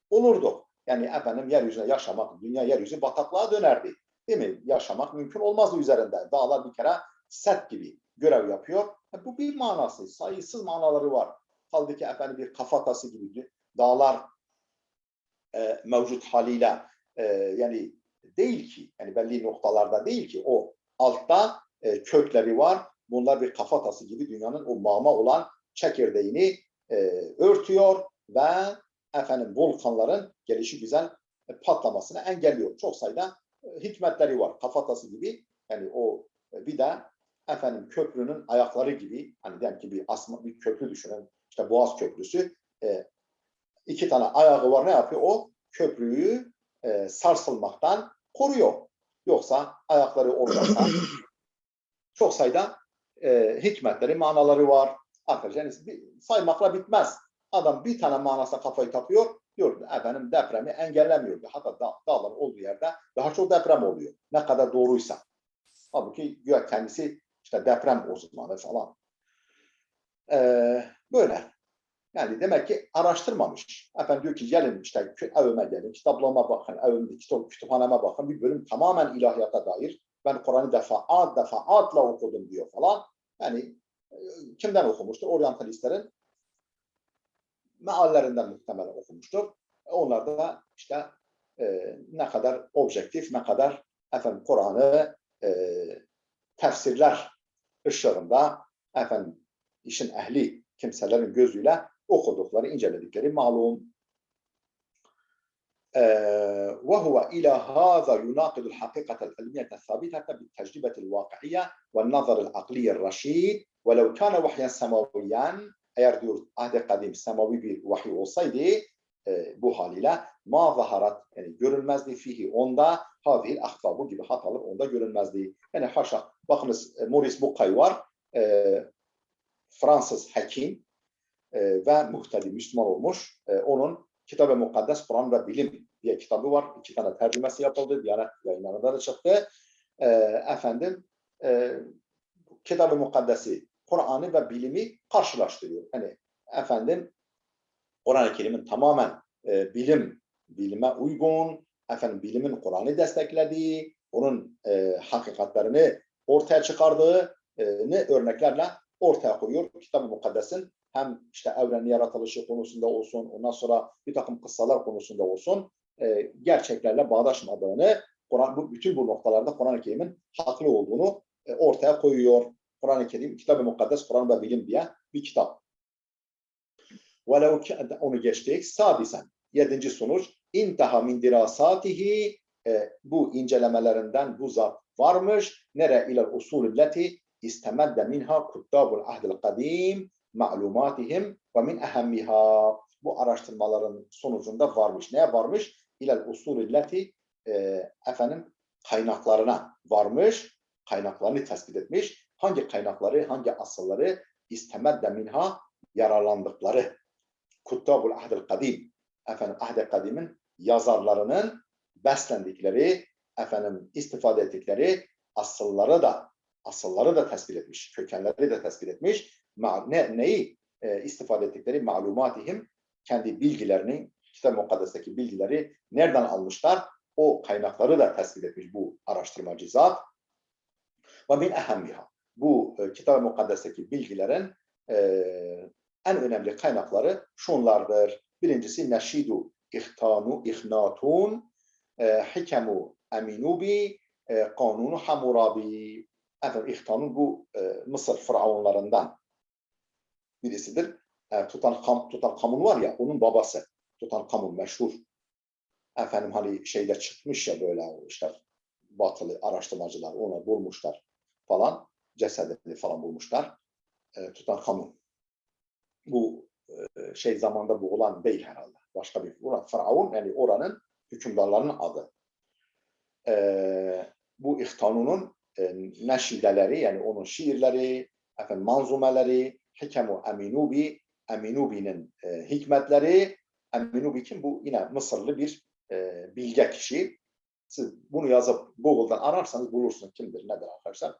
olurduk. Yani efendim yeryüzüne yaşamak, dünya yeryüzü bataklığa dönerdi. Değil mi? Yaşamak mümkün olmazdı üzerinde. Dağlar bir kere set gibi görev yapıyor. Bu bir manası, sayısız manaları var. Kaldı ki efendim bir kafatası gibi dağlar mevcut haliyle yani değil ki, yani belli noktalarda değil ki o altta kökleri var. Bunlar bir kafatası gibi dünyanın o mama olan çekirdeğini örtüyor ve efendim volkanların gelişi güzel patlamasını engelliyor. Çok sayıda hikmetleri var. Kafatası gibi yani o bir de efendim köprünün ayakları gibi hani diyelim ki bir köprü düşünün. İşte Boğaz Köprüsü iki tane ayağı var ne yapıyor? O köprüyü sarsılmaktan koruyor. Yoksa ayakları olmasa çok sayıda hikmetleri, manaları var. Arkadaşlar saymakla bitmez. Adam bir tane manasına kafayı takıyor. Diyor efendim depremi engellemiyor. Hatta dağlar olduğu yerde daha çok deprem oluyor. Ne kadar doğruysa. Halbuki güya kendisi işte deprem uzmanı falan. Böyle. Yani demek ki araştırmamış. Efendim diyor ki gelin işte evime gelin, kitaplığıma bakın, evimde kütüphaneme bakın. Bir bölüm tamamen ilahiyata dair. Ben Kur'an'ı defaatla okudum diyor falan. Yani Kimden okumuştur? Oryantalistlerin meallerinden muhtemelen okumuştur. Onlar da işte ne kadar objektif, ne kadar Kur'an'ı tefsirler ışığında işin ehli kimselerin gözüyle okudukları, inceledikleri malum. وهو إلى هذا يناقض الحقيقة العلمية الثابتة بالتجربة الواقعية والنظر العقلي الرشيد ولو كان وحيا سماويا eğer diyor ahd-i kadim semavi bir vahiy olsaydı bu haliyle ma zaharat yani görülmezdi fihi onda hadihil ahta bu gibi hatalar onda görülmezdi. Yani haşa bakınız Maurice Bucaille var Fransız hekim ve muhtedi Müslüman olmuş. Onun Kitab-ı Mukaddes Kur'an ve Bilim diye kitabı var. 2 tane tercümesi yapıldı. Diyanet yayınlarında da çıktı. Kitab-ı Mukaddes'i, Kur'an'ı ve bilimi karşılaştırıyor. Hani Kur'an-ı Kerim'in tamamen bilime uygun, bilimin Kur'an'ı desteklediği, onun hakikatlerini ortaya çıkardığını örneklerle ortaya koyuyor. Kitab-ı Mukaddes'in hem işte evrenin yaratılışı konusunda olsun, ondan sonra bir takım kıssalar konusunda olsun, gerçeklerle bağdaşmadığını, bütün bu noktalarda Kur'an-ı Kerim'in haklı olduğunu ortaya koyuyor. Kur'an-ı Kerim, Kitab-ı Mukaddes, Kur'an ve Bilim diye bir kitap. Onu geçtik. Sadisen, 7. sonuç, intaha min dirasatihi, bu incelemelerinden bu zat varmış. Nere ilal usulülleti istemedde minha kuttabul ahdil kadim ma'lumatihim ve min ehemmiha. Bu araştırmaların sonucunda varmış. Neye varmış? İlal usulülleti kaynaklarına varmış. Kaynaklarını tespit etmiş. Hangi kaynakları, hangi asılları istemedde minha yararlandıkları. Kuttabul ahdil kadim. Ahd-i kadimin yazarlarının beslendikleri, istifade ettikleri asılları da tespit etmiş. Kökenleri de tespit etmiş. Neyi istifade ettikleri? Malumatihim, kendi bilgilerini, Kitab-ı Mukaddes'teki bilgileri nereden almışlar? O kaynakları da tespit etmiş bu araştırmacı zat. Ve min ehemmiha. Bu Kitab-ı Mukaddes'teki bilgilerin en önemli kaynakları şunlardır. Birincisi Neşidu İhnatun Hikemu Aminubi Kanunu Hammurabi. İhtanun bu Mısır firavunlarından birisidir. Tutankamun var ya, onun babası. Tutankamun meşhur. Hani şeyde çıkmış ya böyle işte batılı araştırmacılar onu bulmuşlar falan. Cesedini falan bulmuşlar. Tutankamun. Bu zamanda bu olan bey herhalde. Başka bir firavun, yani oranın hükümdarlarının adı. Bu İhtanun'un neşideleri, yani onun şiirleri, manzumeleri, Hikemu Aminubi, Aminubi'nin hikmetleri. Aminubi kim? Bu yine Mısırlı bir bilge kişi. Siz bunu yazıp Google'dan ararsanız bulursunuz kimdir, nedir arkadaşlar.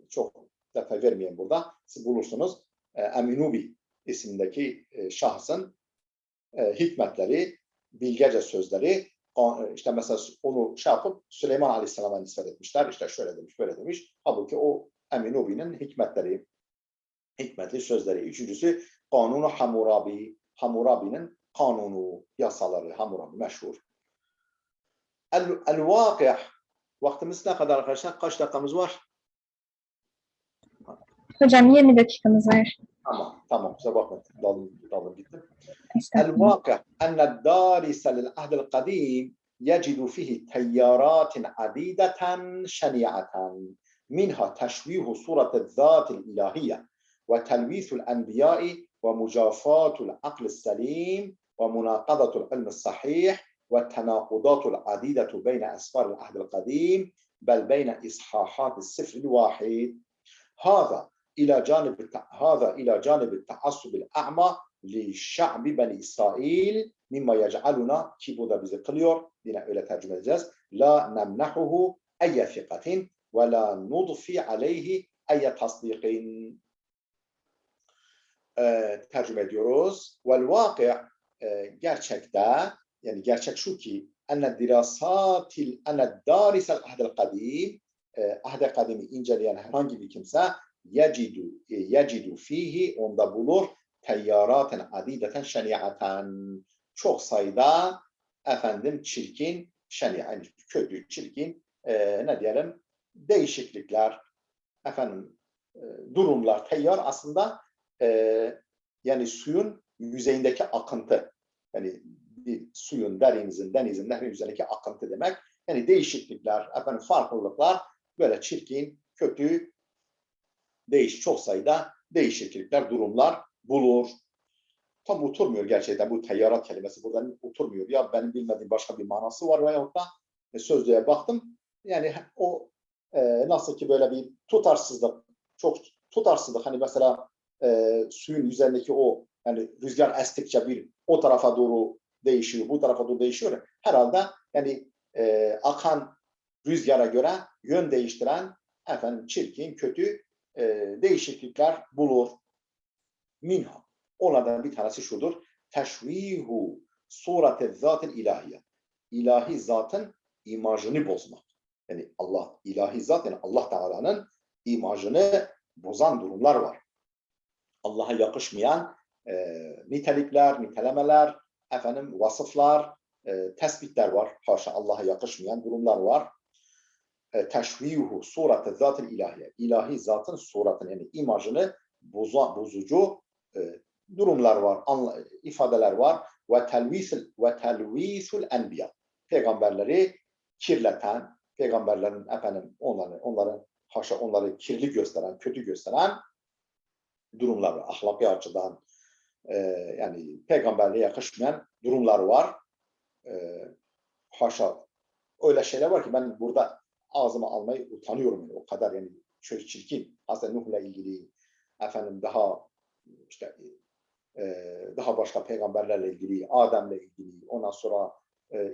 Çok detay vermeyeyim burada. Siz bulursunuz. Aminubi isimdeki şahsın hikmetleri, bilgece sözleri, işte mesela onu yapıp Süleyman Aleyhisselam'a nispet etmişler. İşte şöyle demiş, böyle demiş. Halbuki o Aminubi'nin hikmetleri, hikmetli sözleri. Üçüncüsü Kanunu Hammurabi. Hammurabi'nin kanunu, yasaları. Hammurabi meşhur. El-Vakih. Vaktimiz ne kadar arkadaşlar? Kaç dakikamız var? Hocam 20 dakikamız var. Tamam. Kusura bakmayın. Dalım gittim. El-Vakih enned-darise lil-ahdil kadim يجد فيه تيارات عديدة شنيعة منها تشويه صورة الذات الإلهية وتلويث الأنبياء ومجافاة العقل السليم ومناقضة العلم الصحيح والتناقضات العديدة بين أسفار العهد القديم بل بين إصحاحات السفر الواحد هذا إلى جانب التعصب الأعمى لشعب بني İsrail mimma yec'aluna ki bu da bizi kılıyor. Yine öyle tercüme edeceğiz. La nemnahuhu eyye fikatin ve la nudfi aleyhi eyye tasdiqin. Tercüme ediyoruz. Vel vakı gerçekte, yani gerçek şu ki enne darisel ahdel kadim ahd-i kadimi inceleyen herhangi bir kimse yecidu fihi onda bulur teyyaraten adideten şeniaten çok sayıda efendim çirkin yani kötü çirkin ne diyelim değişiklikler efendim durumlar. Teyyar aslında yani suyun yüzeyindeki akıntı. Yani bir suyun denizin nehrin yüzeyindeki akıntı demek. Yani değişiklikler, efendim farklılıklar böyle çirkin, kötü, çok sayıda değişiklikler, durumlar bulur. Tam oturmuyor gerçekten bu teyyarat kelimesi buradan oturmuyor. Ya benim bilmediğim başka bir manası var veyahut da sözlüğe baktım. Yani o nasıl ki böyle bir tutarsızlık, çok tutarsızlık hani mesela suyun üzerindeki o yani rüzgar estikçe bir o tarafa doğru değişiyor, bu tarafa doğru değişiyor. Herhalde yani akan rüzgara göre yön değiştiren efendim çirkin, kötü değişiklikler bulur. Minha. Onlardan bir tanesi şudur. Teşvihu surete zaten ilahiye. İlahi zatın imajını bozmak. Yani Allah, ilahi zat yani Allah Teala'nın imajını bozan durumlar var. Allah'a yakışmayan nitelikler, nitelemeler, efendim vasıflar, tespitler var. Haşa Allah'a yakışmayan durumlar var. Teşvihu surete zaten ilahiye. İlahi zatın suratını yani imajını bozucu durumlar var, ifadeler var. Ve telvisul enbiya. Peygamberleri kirleten, peygamberlerin efendim onları kirli gösteren, kötü gösteren durumlar var. Ahlaki açıdan yani peygamberliğe yakışmayan durumlar var. Haşa öyle şeyler var ki ben burada ağzıma almayı utanıyorum. Yani. O kadar yani çok çirkin. Aslında Nuh'la ilgili efendim daha işte daha başka peygamberlerle ilgili, Adem'le ilgili, ondan sonra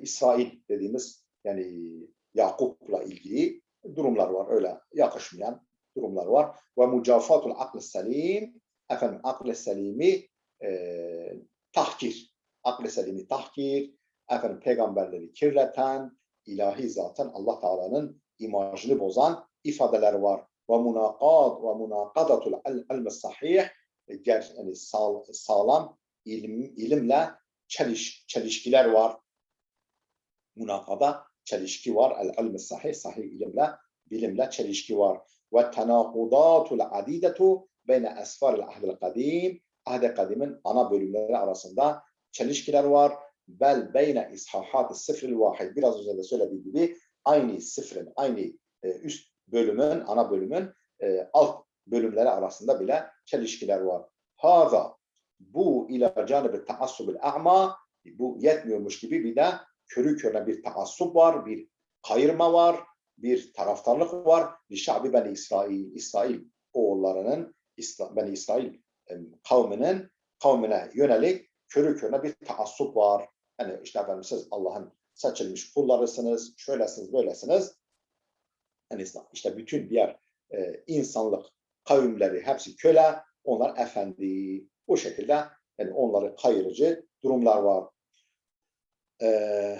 İsrail dediğimiz yani Yakup'la ilgili durumlar var. Öyle yakışmayan durumlar var. Ve mucafatul akl selim efendim akl selimi tahkir. Akl selimi tahkir efendim peygamberleri kirleten ilahi zaten Allah Teala'nın imajını bozan ifadeler var. Ve munaqadatul ilm sahih yani sağlam ilimle çelişkiler var. Munakada çelişki var. El-ilm sahih, sahih ilimle, bilimle çelişki var. Ve tenakudatul adidetu beyne esfaril ahdil kadim. Ahd-i kadimin ana bölümleri arasında çelişkiler var. Bel beyne ishahat sıfril vahid. Biraz önce de söylediğim gibi aynı sıfırın, aynı üst bölümün, ana bölümün alt bölümleri arasında bile çelişkiler var. Haza bu ila canibi taassubil a'ma bu yetmiyormuş gibi bir de körü körüne bir taassup var, bir kayırma var, bir taraftarlık var. Li şa'bi beni İsrail, İsrail oğullarının, beni İsrail kavmine yönelik körü körüne bir taassup var. Yani işte efendim siz Allah'ın seçilmiş kullarısınız, şöylesiniz, böylesiniz. Yani işte bütün diğer insanlık kavimleri hepsi köle, onlar efendi. Bu şekilde yani onları kayırıcı durumlar var.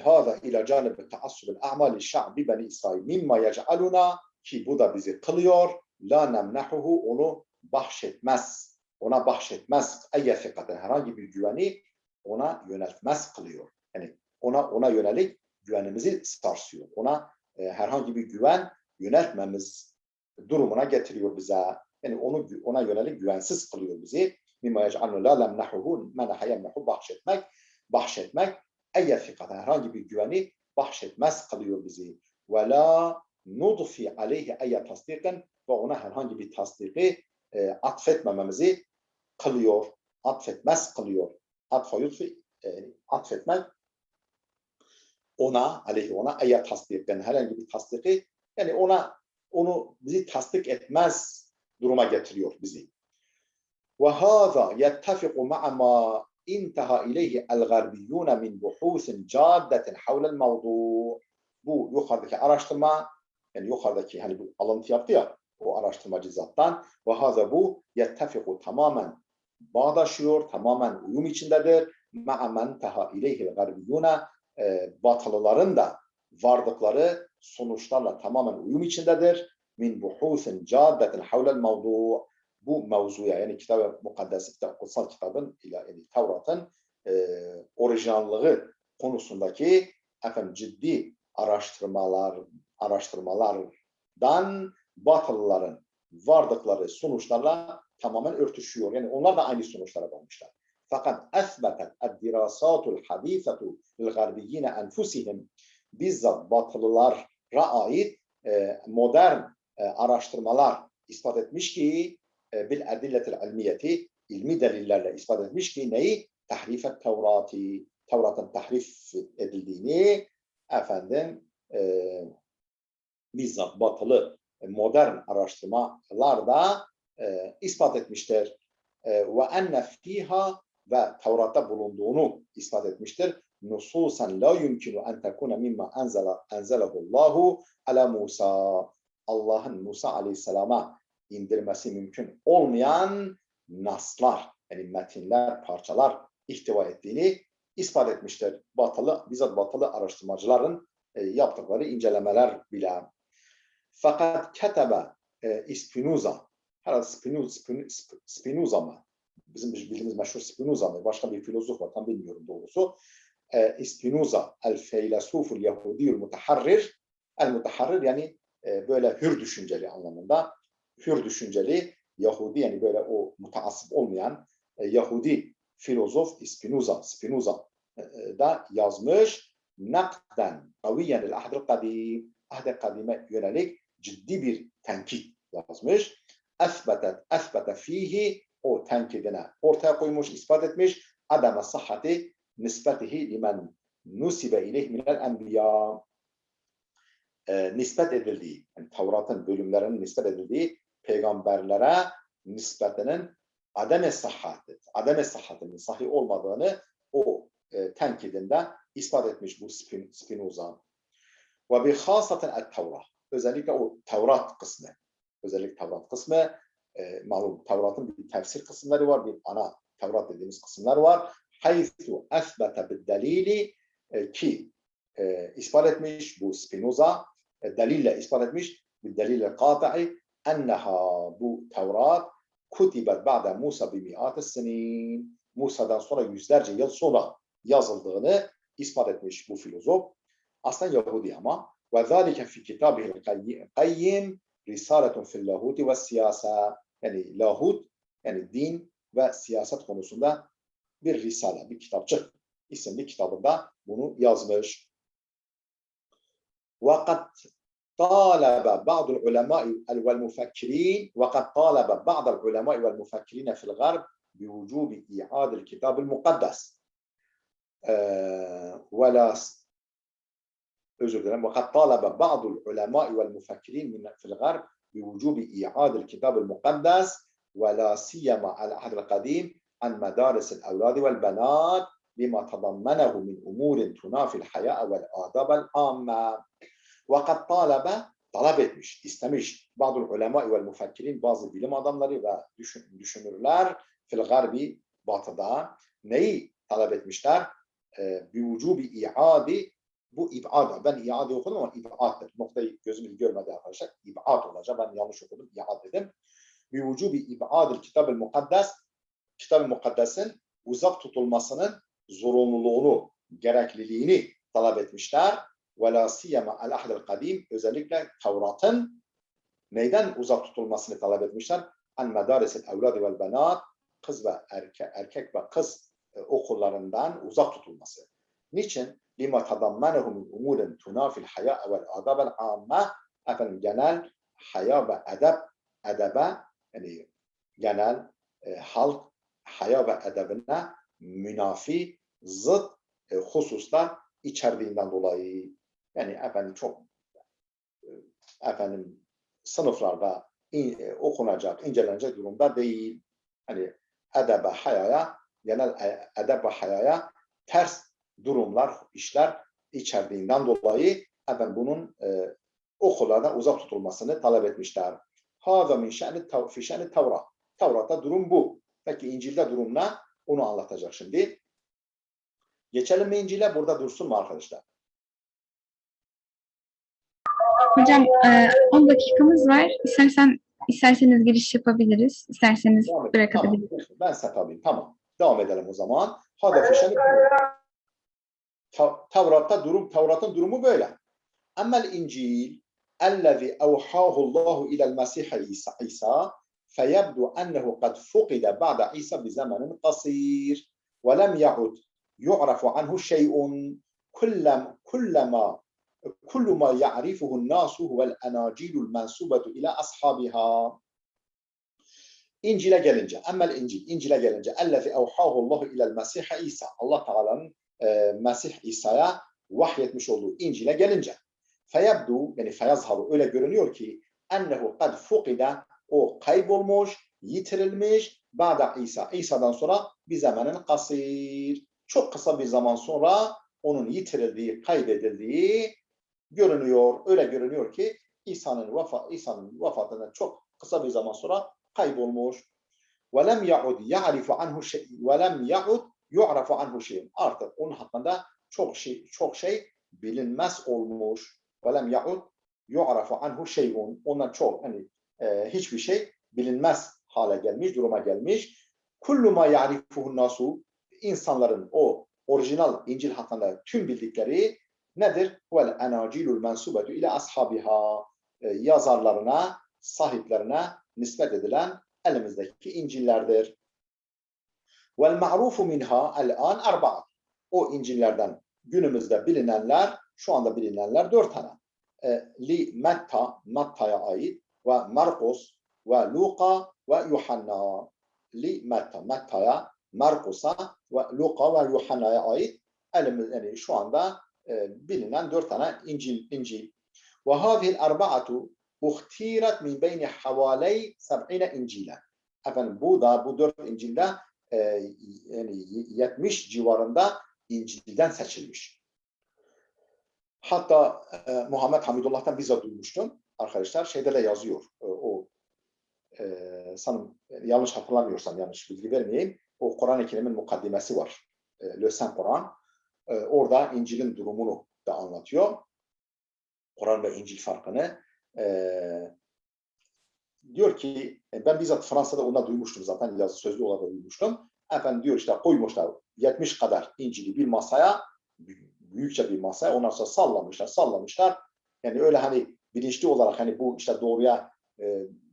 Hâzâ ilâ cânibi teassubul a'mâli şa'bi beni İsrail mimma yec'aluna ki bu da bizi kılıyor. La nemnehuhu onu bahşetmez. Ona bahşetmez. Eyye fikaten herhangi bir güveni ona yöneltmez kılıyor. Yani ona yönelik güvenimizi sarsıyor. Ona herhangi bir güven yöneltmemiz durumuna getiriyor bize. Yani ona yönelik güvensiz kılıyor bizi. Mimma yec'aluna la nemnehuhu meneha yemnehu bahşetmek eyye fikaten herhangi bir güveni bahşetmez kılıyor bizi. Ve la nudfi aleyhi eyye tasdiken ve ona herhangi bir tasdiki atfetmememizi kılıyor. Atfetmez kılıyor. Atfetmek ona, aleyhi ona eyye tasdiken herhangi bir tasdiki yani onu bizi tasdik etmez duruma getiriyor bizi. Ve hâzâ yettefiku ma'ama intaha ileyhi el-garbiyyûne min buhûsin caddetin havlel mevdû. Bu yukarıdaki araştırma, yani yukarıdaki hani bu alıntı yaptı ya o araştırmacı zattan ve haza bu yettefiku tamamen bağdaşıyor, tamamen uyum içindedir. Ma'a men taha ileyhi el-garbiyyûne Batılıların da vardıkları sonuçlarla tamamen uyum içindedir. min buhusin caddetin havlel mevdu. Bu mevzuya yani kitab-ı mukaddes, kutsal kitabın yani Tevrat'ın orijinallığı konusundaki ciddi araştırmalardan Batılıların vardıkları sonuçlarla tamamen örtüşüyor. Yani onlar da aynı sonuçlara varmışlar. Fakat esbetet ed-dirasatul hadisetu lil-garbiyyin enfusihim, bizzat Batılılara ait modern araştırmalar ispat etmiş ki bil edilletil ilmiyeti, ilmi delillerle ispat etmiş ki neyi? Tahrifet Tevrati, Tevrat'ın tahrif edildiğini bizzat batılı modern araştırmalar da ispat etmiştir. Ve enne fiha, ve Tevrat'ta bulunduğunu ispat etmiştir. Nususen la yumkinu en tekune mimma enzelehullahu ala Musa. Allah'ın Musa aleyhisselama indirmesi mümkün olmayan naslar, yani metinler, parçalar ihtiva ettiğini ispat etmiştir. Bizzat batılı araştırmacıların yaptıkları incelemeler bile. Fakat ketebe Spinoza, herhalde Spinoza mı? Bizim bildiğimiz meşhur Spinoza mı? Başka bir filozof var, tam bilmiyorum doğrusu. Spinoza, el-feylesuful yahudiyul mutaharrir. El-mutaharrir yani böyle hür düşünceli anlamında. Hür düşünceli Yahudi, yani böyle o mutaassıp olmayan Yahudi filozof Spinoza da yazmış. Nakden kaviyen el-ahdil kadim, ahd-i kadime yönelik ciddi bir tenkit yazmış. Esbete fihi, o tenkidine ortaya koymuş, ispat etmiş. Adama sahhati nispetihi limen nusibe ileyh minel enbiya. Nispet edildiği, yani Tevrat'ın bölümlerinin nispet edildiği peygamberlere nispetinin adem-i sahhatinin sahih olmadığını o tenkidinde ispat etmiş bu Spinoza. Ve bi hasaten et-Tevrat, özellikle o Tevrat kısmı, malum Tevrat'ın bir tefsir kısımları var, bir ana Tevrat dediğimiz kısımlar var. Haythu esbete bid-delili, ki ispat etmiş bu Spinoza, delille ispat etmiş, bir delille kâta'i enneha, bu Tevrat kutibet ba'de Musa bi mi'at senin, Musa'dan sonra yüzlerce yıl sonra yazıldığını ispat etmiş bu filozof. Aslında Yahudi ama. Ve zâlike fi kitabihil kayyim risaletun fil lahuti ve siyasa, yani lahut, yani din ve siyaset konusunda bir risale, bir kitapçık isimli kitabında bunu yazmış. وقد طالب بعض العلماء والمفكرين في الغرب بوجوب إعادة الكتاب المقدس وقد طالب بعض العلماء والمفكرين في الغرب بوجوب إعادة الكتاب المقدس ولا سيما على العهد القديم عن مدارس الأولاد والبنات بما تضمنه من أمور تنافي الحياء والآداب العامة. Vakat talep etmiş, istemiş bazı ulema ve müfekkirin, bazı bilim adamları ve düşünürler fil garbi, batıda neyi talep etmişler? Bir vücubi iade, bu ibada, ben iade okudum ama ibaddır. Noktayı gözümüz görmedi arkadaşlar. İbad olacak, ben yanlış okudum, iade dedim. Bir vücubi ibadil kitab-ı mukaddes, kitab-ı mukaddesin uzak tutulmasının zorunluluğunu, gerekliliğini talep etmişler. وَلَا سِيَّمَا الْاَحْدَ الْقَدِيمِ, özellikle Tevrat'ın neyden uzak tutulmasını talep etmişler? عَنْ مَدَارِسِ الْاَوْلَادِ وَالْبَنَاتِ, kız ve erkek ve kız okullarından uzak tutulması. Niçin? لِمَا تَضَمَّنَهُ مِنْ اُمُورٍ تُنَافِ الْحَيَاءَ وَالْآدَابَ الْعَامَّةِ, efendim genel haya ve edebe, yani genel halk haya ve edebine münafi, zıt hususlar içerdiğinden dolayı, yani efendim çok sınıflarda okunacak, incelenecek durumda değil. Hani edebe hayaya, genel edebe hayaya ters durumlar, işler içerdiğinden dolayı efendim bunun okullardan uzak tutulmasını talep etmişler. Hâzâ min şe'ni Tevrat. Tevrat'ta durum bu. Peki İncil'de durum ne? Onu anlatacak şimdi. Geçelim mi İncil'e? Burada dursun mu arkadaşlar? Hocam 10 dakikamız var. İsterseniz giriş yapabiliriz. İsterseniz Devam edelim. Tamam. bırakabiliriz. Ben set alayım. Tamam. Devam edelim o zaman. Hada fişeni Tevrat'ın durumu böyle. Emmel İncil ellezî evhâhu Allahu ilel Mesih İsa feyebdu ennehu kad fukide ba'de İsa bizamanin kasir ve lem ya'ud yu'rafu anhu şey'un kullu ma ya'rifuhu'n nasu huvel enâcilul mensubetu ila ashabiha. İncil'e gelince, İncil'e gelince ellezî evhâhu Allahu ilel Mesih İsa, Allah Teala'nın Mesih İsa'ya vahyetmiş olduğu İncil'e gelince feyebdu, yani feyazharu, öyle görünüyor ki ennehu kad fukide, o kaybolmuş, yitirilmiş ba'da İsa'dan sonra bir zamanın kasir, çok kısa bir zaman sonra onun yitirildiği, kaybedildiği görünüyor. Öyle görünüyor ki İsa'nın vefatından çok kısa bir zaman sonra kaybolmuş. وَلَمْ يَعُدْ يَعْرِفُ عَنْهُ شَيْءٍ وَلَمْ يَعُدْ يُعْرَفُ عَنْهُ شَيْءٍ Artık onun hakkında çok şey bilinmez olmuş. وَلَمْ يَعُدْ يُعْرَفُ عَنْهُ شَيْءٌ Ondan çok, hiçbir şey bilinmez hale gelmiş, duruma gelmiş. كُلُّ مَا يَعْرِفُهُ النَّاسُ İnsanların o orijinal İncil hakkında tüm bildikleri nedir? وَالْاَنَاجِيلُ الْمَنْسُبَةُ ile ashabiha, yazarlarına, sahiplerine nispet edilen elimizdeki İncil'lerdir. وَالْمَعْرُوفُ مِنْهَا الْآنْ اَرْبَعَةٌ O İncil'lerden günümüzde bilinenler, şu anda bilinenler 4 tane. Matta'ya ait ve Markus ve Luka ve Yuhanna. Matta'ya, Markus'a ve Luka ve Yuhanna'ya ait yani şu anda bilinen 4 tane İncil. وهذه الأربعة اختيرت من بين حوالي 70 İncilen. Efendim bu 4 İncil'de yani 70 civarında İncil'den seçilmiş. Hatta Muhammed Hamidullah'tan bizzat duymuştum. Arkadaşlar şeyde de yazıyor. Sanırım yanlış hatırlamıyorsam, yanlış bilgi vermeyeyim. O Kur'an-ı Kerim'in mukaddimesi var. Le Saint Kur'an. Orada İncil'in durumunu da anlatıyor. Kur'an ve İncil farkını. Diyor ki, ben bizzat Fransa'da ona duymuştum zaten, yazı sözlü olarak duymuştum. Efendim diyor işte koymuşlar 70 kadar İncil'i bir masaya, büyükçe bir masaya, ondan sonra sallamışlar. Yani öyle hani bilinçli olarak hani bu işte doğruya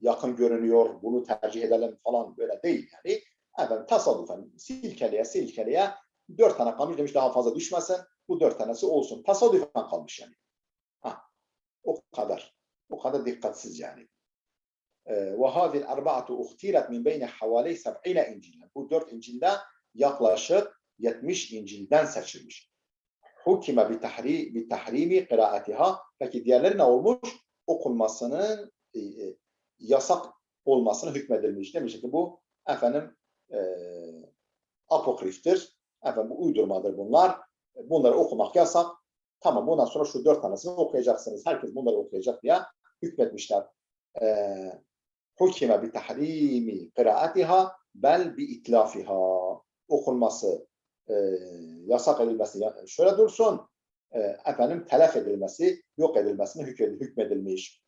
yakın görünüyor, bunu tercih edelim falan böyle değil yani. Efendim tasadüfen silkeleye 4 tane kalmış, demiş daha fazla düşmesin, bu 4 tanesi olsun. Tasadüfen kalmış yani. O kadar dikkatsiz yani. وَهَذِي الْاَرْبَعَةُ اُخْتِيرَتْ مِنْ بَيْنِ حَوَالَيْ 70 İncil'den. Bu 4 İncil'de yaklaşık 70 İncil'den seçilmiş. Hukime bi tahrimi kıraatiha. Peki diğerleri ne olmuş? Okunmasının yasak olmasına hükmedilmiş. Demiş ki bu efendim apokriftir. Efendim bu uydurmadır bunlar. Bunları okumak yasak. Tamam, bundan sonra şu 4 tanesini okuyacaksınız. Herkes bunları okuyacak diye hükmetmişler. Hukime bi tahrimi kıraatiha bel bi itlafiha. Okunması yasak edilmesi şöyle dursun, efendim telef edilmesi, yok edilmesine hükmedilmiş.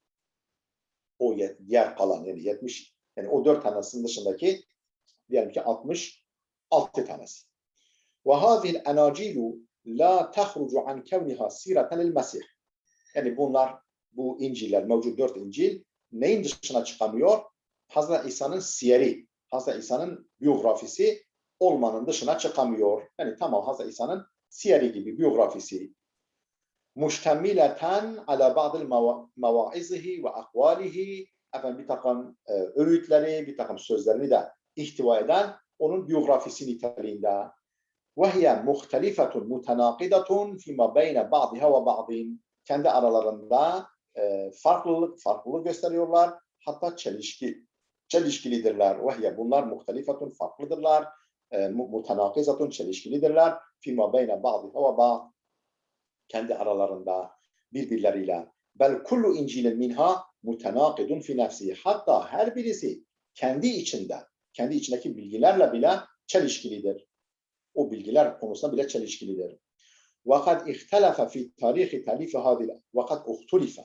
O diğer kalan yani 70, yani o 4 tanesinin dışındaki diyelim ki 66 tanesi. Ve hazil enacilu la tahrucu an kevniha sireten el mesih. Yani bu İncil'ler, mevcut 4 İncil neyin dışına çıkamıyor? Hazreti İsa'nın siyeri, Hazreti İsa'nın biyografisi olmanın dışına çıkamıyor. Yani tamam, Hazreti İsa'nın siyeri gibi biyografisi. Muştemmileten ala ba'dil mevaizihi ve akvalihi. Efendim bir takım öğütleri, bir takım sözlerini de ihtiva eden onun biyografisi niteliğinde. وَهِيَ مُخْتَلِفَةٌ مُتَنَاقِدَةٌ فِيمَا بَيْنَ بَعْضِهَا وَبَعْضٍ Kendi aralarında farklılık gösteriyorlar. Hatta çelişkilidirler. وَهِيَ bunlar muhtelifetun, farklıdırlar. Mutenakizatun, çelişkilidirler. فِيمَا بَيْنَ بَعْضِهَا وَبَعْضٍ Kendi aralarında birbirleriyle. بَلْ كُلُّ اِنْجِيلٍ مِنْهَا مُتَنَاقِدٌ فِي نَفْسِهِ Hatta her birisi kendi içindeki bilgilerle bile çelişkilidir. O bilgiler konusunda bile çelişkilidir. وَقَدْ اِخْتَلَفَ فِي تَارِيخِ تَالِيفِ هَذِلَ وَقَدْ اُخْتُلِفَ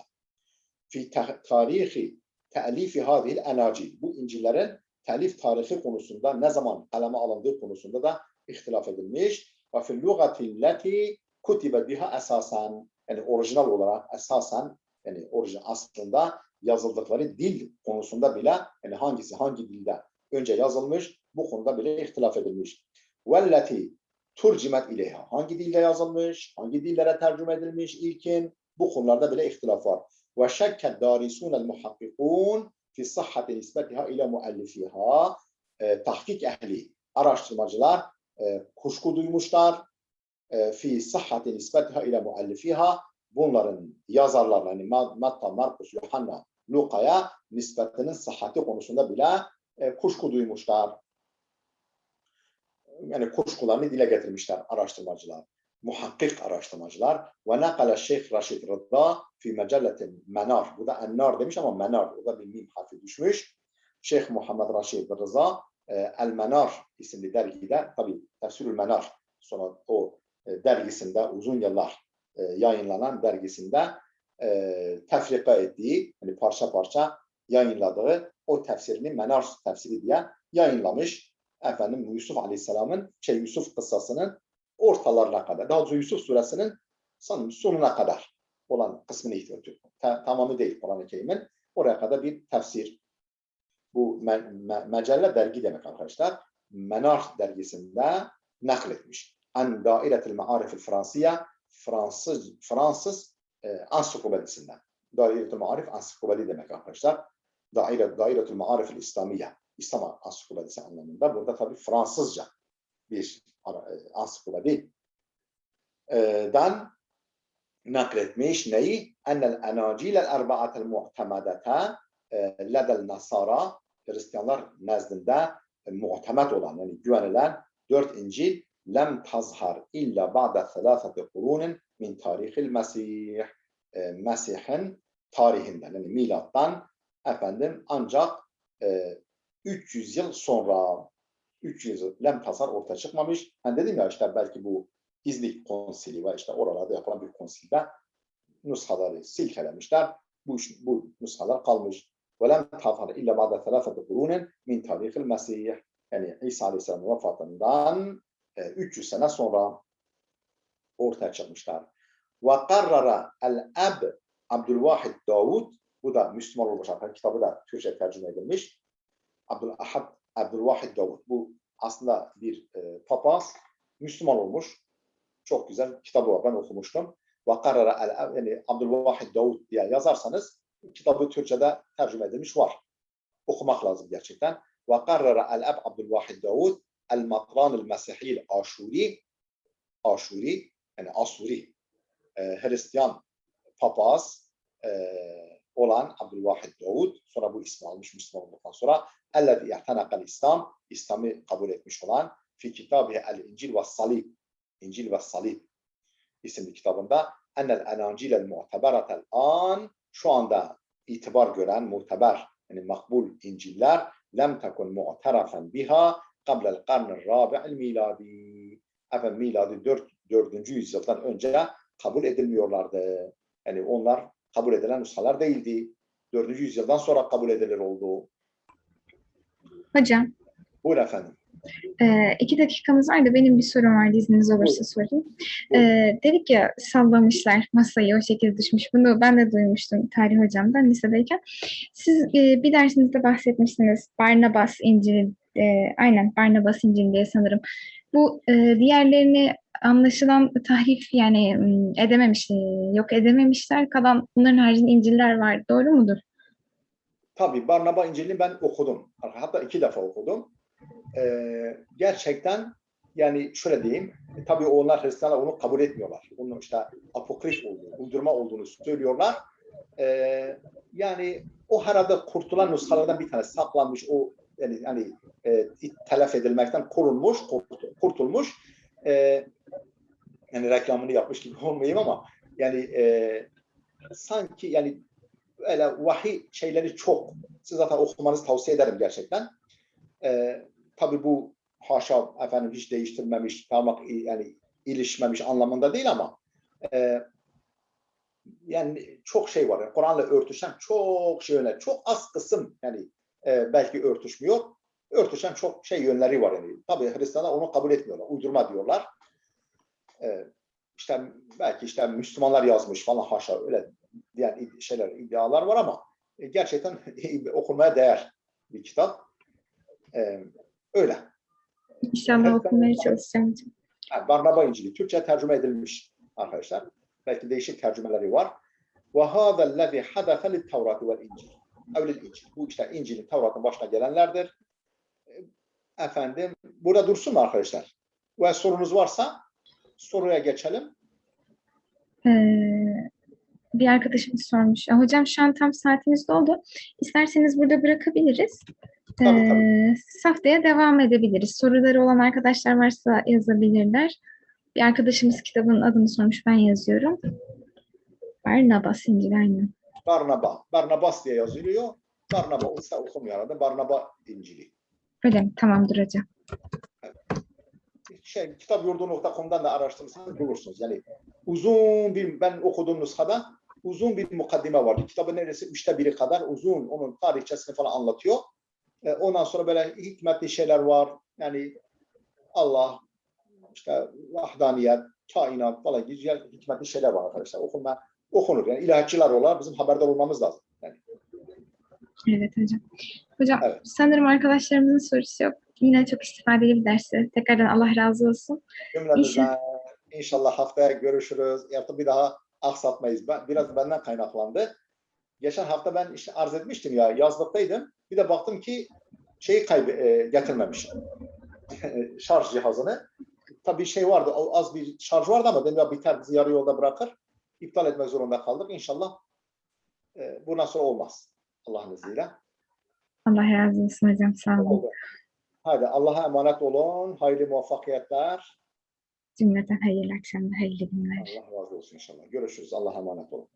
fi tarihi te'lifi hadihil enacil. Bu İncil'lerin telif tarihi konusunda ne zaman kaleme alındığı konusunda da ihtilaf edilmiş. Ve fil lugatilleti kutibe biha esasen, yani orijinal olarak esasen, yani orijinal aslında yazıldıkları dil konusunda bile, yani hangi dilde önce yazılmış, bu konuda bile ihtilaf edilmiş. Velleti turcimet ileyha, hangi dilde yazılmış, hangi dillere tercüme edilmiş ilkin, bu konularda bile ihtilaf var. Ve şekket darisunel muhakkikun fi sahhati nispetiha ile muallifiha, tahkik ehli, araştırmacılar kuşku duymuşlar. Fi sahhati nispetiha ile muallifiha, bunların yazarlarına, yani Matta, Markus, Yuhanna, Luka'ya nispetinin sıhhati konusunda bile kuşku duymuşlar. Yani kuşkularını dile getirmişler araştırmacılar, muhakkik araştırmacılar. Ve nakale Şeyh Raşid Rıza fi mecelletin Menar. Bu da Ennar demiş ama Menar, o da bir mim harfi düşmüş. Şeyh Muhammed Raşid Rıza El Menar isimli dergide, tabi Tefsirül Menar, sonra o dergisinde uzun yıllar yayınlanan dergisinde tefrika ettiği, yani parça parça yayınladığı o tefsirini Menar tefsiri diye yayınlamış. Efendim Yusuf Aleyhisselam'ın Yusuf kıssasının ortalarına kadar, daha doğrusu Yusuf suresinin sanırım sonuna kadar olan kısmını ihtiva ediyor. Tamamı değil Kur'an-ı Kerim'in, oraya kadar bir tefsir. Bu mecelle dergi demek arkadaşlar. Menar dergisinde nakletmiş. An Dairetil Ma'arifil Fransiye, Fransız ansiklopedisinden. Dairetil Ma'arif ansiklopedi demek arkadaşlar. Dairetil Ma'arifil İslamiye, İslam ansiklopedisi anlamında. Burada tabii Fransızca bir ansiklopediden nakletmiş. Neyi? Ennel enacilel erba'atel mu'temedete ledel nasara, Hristiyanlar nezdinde mu'temed olan, yani güvenilen 4 İncil lem tazhar illa ba'de selâfeti kurunin min tarihil Mesih, Mesih'in tarihinden, yani milattan ancak 300 yıl sonra, 300 yıl lem tazhar ortaya çıkmamış. Ben dedim ya işte belki bu İznik konsili ve işte oralarda yapılan bir konsilde nushaları silkelemişler. Bu nushalar kalmış. وَلَمْ تَظْهَرْ اِلَّا بَعْدَ ثَلَاثَةِ قُرُونٍ مِنْ تَارِخِ الْمَسِيحِ. Yani İsa Aleyhisselam'ın vefatından 300 sene sonra ortaya çıkmışlar. وَقَرَّرَ الْأَبْ Abdülvahid Davud, bu da Müslüman olmuş, kitabı da Türkçe tercüme edilmiş. Abdülvahid Davud, bu aslında bir papaz, Müslüman olmuş. Çok güzel kitabı var, ben okumuştum. وَقَرَّرَ yani Abdülvahid Davud diye yazarsanız kitabı Türkçe'de tercüme edilmiş var. Okumak lazım gerçekten. وَقَرَّرَ الْأَبْ Abdülvahid Davud el-Matran el-Mesihil Aşuri, yani Asuri, Hristiyan papaz olan Abdülvahid Davud, sonra bu ismi almış Müslüman olduktan sonra, اَلَّذِي اَحْتَنَقَ İslam, İslam'ı kabul etmiş olan, fi kitabı el-İncil ve Salib, İncil ve Salib isimli kitabında, ennel enancilel mu'teberetel an, şu anda itibar gören, muteber, yani makbul İncil'ler, lem tekun mu'terafen biha qablel karnil rabi'il miladi. Efendim miladi 4. yüzyıldan önce kabul edilmiyorlardı. Yani onlar kabul edilen nüshalar değildi. 4. yüzyıldan sonra kabul edilir oldu. Hocam, Buyurun efendim. 2 dakikamız var da benim bir sorum vardı, izniniz olursa sorayım. Dedik ya, sallamışlar masayı, o şekilde düşmüş. Bunu ben de duymuştum tarih hocamdan lisedeyken. Siz bir dersinizde bahsetmişsiniz. Barnabas İncil, aynen Barnabas İncil diye sanırım. Bu diğerlerini anlaşılan tahrif yani yok edememişler. Kalan bunların haricinde İncil'ler var. Doğru mudur? Tabii Barnaba İncil'ini ben okudum. Hatta 2 defa okudum. Gerçekten yani şöyle diyeyim, tabii onlar Hristiyanlar onu kabul etmiyorlar. Onun işte apokrif olduğunu, uydurma olduğunu söylüyorlar. Yani o herhalde kurtulan nüshalardan bir tanesi saklanmış, o yani telef edilmekten kurtulmuş. Yani reklamını yapmış gibi olmayayım ama yani sanki yani öyle vahiy şeyleri çok. Siz zaten okumanızı tavsiye ederim gerçekten. Tabii bu haşa efendim hiç değiştirmemiş, parmak yani ilişmemiş anlamında değil ama yani çok şey var. Yani Kur'an'la örtüşen çok şey yönler. Çok az kısım yani belki örtüşmüyor. Örtüşen çok şey yönleri var yani. Tabii Hristiyanlar onu kabul etmiyorlar. Uydurma diyorlar. İşte belki işte Müslümanlar yazmış falan haşa öyle diyen şeyler, iddialar var ama gerçekten okunmaya değer bir kitap. Öyle. İnşallah okumaya çalışacağım hocam. Yani Barnaba İncil'i Türkçe tercüme edilmiş arkadaşlar. Belki değişik tercümeleri var. وَهَذَا الَّذِي حَدَثَ لِلْتَوْرَةِ وَالْاِنْجِلِ İncil. Bu işte İncil'in, Tevrat'ın başına gelenlerdir. Efendim, burada dursun mu arkadaşlar? Ve sorunuz varsa soruya geçelim. Bir arkadaşımız sormuş. Hocam şu an tam saatimiz doldu. İsterseniz burada bırakabiliriz. Tabii. Haftaya devam edebiliriz. Soruları olan arkadaşlar varsa yazabilirler. Bir arkadaşımız kitabın adını sormuş. Ben yazıyorum. Barnabas İncil aynen. Barnaba. Barnabas diye yazılıyor. Barnaba olsa okumuyor arada. Barnaba İncil'i. Öyle mi? Tamamdır hocam. Kitapyurdu.com'dan da araştırırsanız bulursunuz. Yani uzun bir, ben okuduğum nüshada uzun bir mukaddime vardı. Kitabın neredeyse 1/3 kadar uzun. Onun tarihçesini falan anlatıyor. Ondan sonra böyle hikmetli şeyler var. Yani Allah, işte vahdaniyet, kainat falan güzel hikmetli şeyler var arkadaşlar. Okunur. Yani ilahiyatçılar olarak bizim haberdar olmamız lazım. Yani, Evet hocam. Hocam evet. sanırım arkadaşlarımızın sorusu yok. Yine çok istifadeli bir dersi. Tekrardan Allah razı olsun. Cümlemizden inşallah haftaya görüşürüz. Bir daha aksatmayız. Biraz benden kaynaklandı. Geçen hafta ben işte arz etmiştim ya, yazlıktaydım. Bir de baktım ki getirmemişim. Şarj cihazını. Tabii şey vardı, az bir şarj vardı ama dedim ya biter, bizi yarı yolda bırakır. İptal etmek zorunda kaldık. İnşallah bundan sonra olmaz. Allah'ın izniyle. Allah razı olsun hocam. Sağ olun. Oldu. Hadi Allah'a emanet olun. Hayırlı muvaffakiyetler. Cümleten hayırlı akşamlar, hayırlı günler. Allah razı olsun inşallah. Görüşürüz. Allah'a emanet olun.